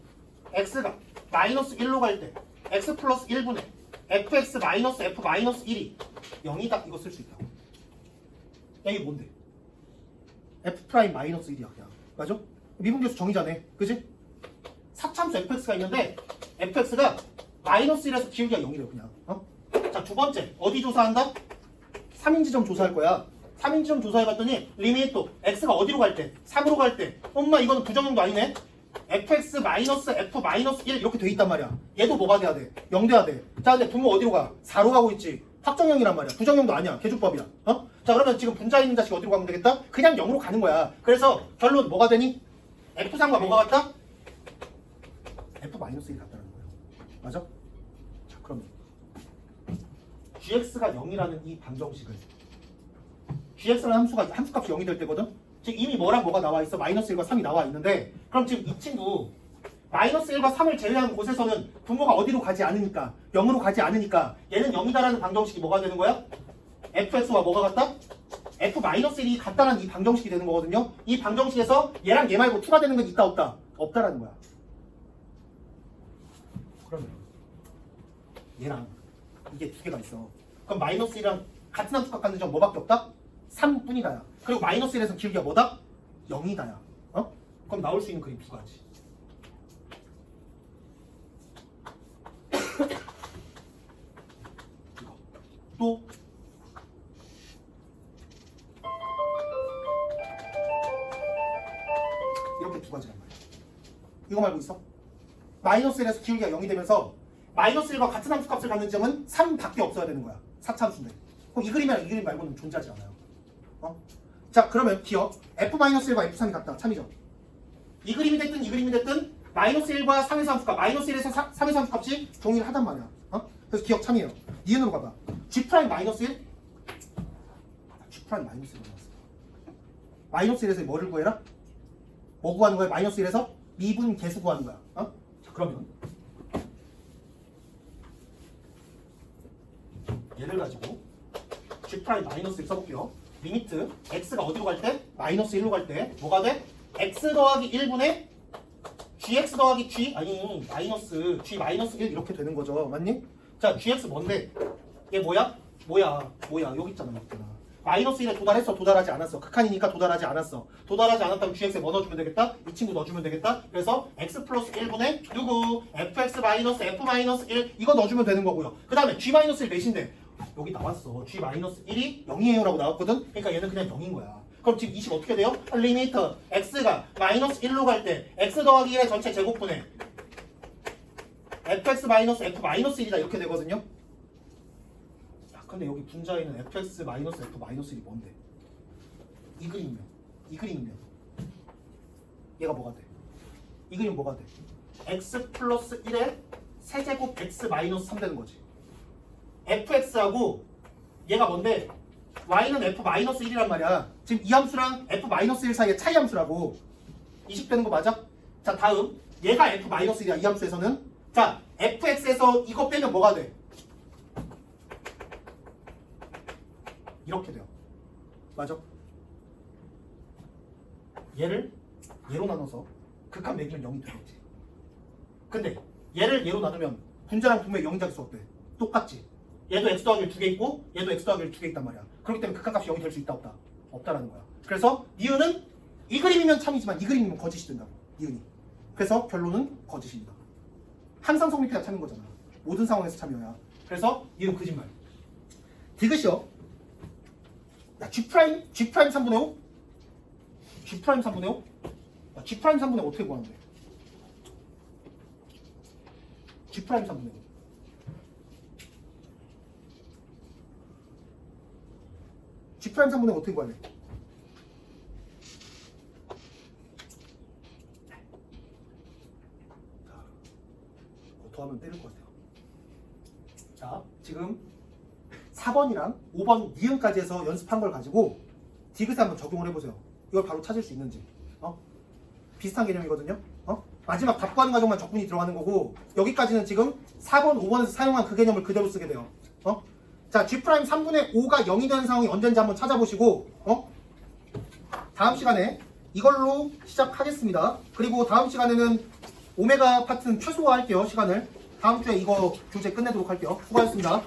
x가 마이너스 1로 갈 때 x 플러스 1분의 fx 마이너스 f 마이너스 1이 0이다. 이거 쓸 수 있다. 야, 이게 뭔데? f 프라임 마이너스 1이야 그냥. 맞아? 미분계수 정의자네. 그지? 사참수 fx가 있는데 fx가 마이너스 1에서 기울기가 0이래요 그냥. 자, 두 번째 어디 조사한다? 3인지점 조사할 거야. 3인지점 조사해봤더니 리미트 x가 어디로 갈 때? 3으로 갈 때. 엄마 이거는 부정형도 아니네. fx 마이너스 f 마이너스 1 이렇게 돼 있단 말이야. 얘도 뭐가 돼야 돼? 0 돼야 돼. 자, 근데 분모 어디로 가? 4로 가고 있지. 확정형이란 말이야. 부정형도 아니야. 계조법이야. 자, 그러면 지금 분자 있는 자식이 어디로 가면 되겠다? 그냥 0으로 가는 거야. 그래서 결론 뭐가 되니? f3과 뭐가 같다? f 마이너스 1이 같다는 거예요. 맞아? 자, 그러면 gx가 0이라는 이 방정식을 gx라는 함수값이 0이 될 때거든? 지금 이미 뭐랑 뭐가 나와 있어? 마이너스 1과 3이 나와 있는데 그럼 지금 이 친구 마이너스 1과 3을 제외한 곳에서는 분모가 어디로 가지 않으니까 0으로 가지 않으니까 얘는 0이다라는 방정식이 뭐가 되는 거야? fx와 뭐가 같다? f 마이너스 1이 같다라는 이 방정식이 되는 거거든요. 이 방정식에서 얘랑 얘 말고 추가되는 건 있다 없다? 없다라는 거야. 그러면 얘랑 이게 두 개가 있어. 그럼 마이너스 1이랑 같은 함수값 갖는 점 뭐밖에 없다? 3뿐이다야. 그리고 마이너스 1에서 기울기가 뭐다? 0이다야. 그럼 나올 수 있는 그림 두 가지. 이거. 또 이렇게 두 가지란 말이야. 이거 말고 있어? 마이너스 1에서 기울기가 0이 되면서 마이너스 1과 같은 함수값을 갖는 점은 3밖에 없어야 되는 거야. 4차함수인데. 그럼 이 그림이랑 이 그림 말고는 존재하지 않아요. 자, 그러면 기억 f-1과 f3이 같다. 참이죠. 이 그림이 됐든 이 그림이 됐든 마이너스 1과 3의 함수값 마이너스 1에서 3의 함수값이 동일하단 말이야. 그래서 기억 참이에요. 니은으로 가봐. g 마이너스 1? g 마이너스 1로 나왔어. 마이너스 1에서 뭐를 구해라? 뭐 구하는 거야? 마이너스 1에서 미분 계수 구하는 거야. 자, 그러면 얘를 가지고 g 마이너스 1 써볼게요. 리미트 x가 어디로 갈 때? 마이너스 1로 갈 때 뭐가 돼? x 더하기 1분의 gx 더하기 g 아니 마이너스 g 마이너스 1 이렇게 되는 거죠. 맞니? 자, gx 뭔데? 얘 뭐야? 뭐야 여기 있잖아. 마이너스 1에 도달했어? 도달하지 않았어? 극한이니까 도달하지 않았어. 도달하지 않았다면 gx에 뭐 넣어주면 되겠다? 이 친구 넣어주면 되겠다? 그래서 x 플러스 1분의 누구? fx 마이너스 f 마이너스 1 이거 넣어주면 되는 거고요. 그 다음에 g 마이너스 1 몇인데? 여기 나왔어. g 마이너스 1이 0이에요 라고 나왔거든? 그러니까 얘는 그냥 0인 거야. 그럼 지금 20 어떻게 돼요? 리미트 x가 마이너스 1로 갈 때 x 더하기 1의 전체 제곱분의 fx 마이너스 f 마이너스 1이다 이렇게 되거든요. 야, 근데 여기 분자에는 fx 마이너스 f 마이너스 1이 뭔데? 이 그림이면 얘가 뭐가 돼? 이 그림 뭐가 돼? x 플러스 1의 세제곱 x 마이너스 3 되는 거지. fx하고 얘가 뭔데? y는 f-1이란 말이야. 지금 이 함수랑 f-1 사이의 차이 함수라고. 20 되는 거 맞아? 자, 다음 얘가 f-1이야 이 함수에서는. 자, fx에서 이거 빼면 뭐가 돼? 이렇게 돼요. 맞아? 얘를 얘로 나눠서 극한 매기면 0이 되겠지. 근데 얘를 얘로 나누면 분자랑 분모의 0자릿수 어때? 똑같지? 얘도 x 더하기 2개 있고 얘도 x 더하기 2개 있단 말이야. 그렇기 때문에 극한값이 0이 될 수 있다 없다? 없다라는 거야. 그래서 니은은 이 그림이면 참이지만 이 그림이면 거짓이 된다고. 니은이. 그래서 결론은 거짓입니다. 항상 성립해야 참인 거잖아. 모든 상황에서 참여야. 그래서 니은 거짓말. 디귿이요. 야, G' 3분의 5? G' 3분의 5? 야, G' 3분의 5 어떻게 구하는데? G' 3분의 5. G' 3분의 5 어떻게 구할래? 더하면 때릴 것 같아요. 자, 지금 4번이랑 5번 니은까지 해서 연습한 걸 가지고 디귿에 한번 적용을 해보세요. 이걸 바로 찾을 수 있는지. 비슷한 개념이거든요. 마지막 답 구하는 과정만 적분이 들어가는 거고 여기까지는 지금 4번, 5번에서 사용한 그 개념을 그대로 쓰게 돼요. 자, G' 3분의 5가 0이 되는 상황이 언제인지 한번 찾아보시고 다음 시간에 이걸로 시작하겠습니다. 그리고 다음 시간에는 오메가 파트는 최소화할게요. 시간을. 다음 주에 이거 교재 끝내도록 할게요. 수고하셨습니다.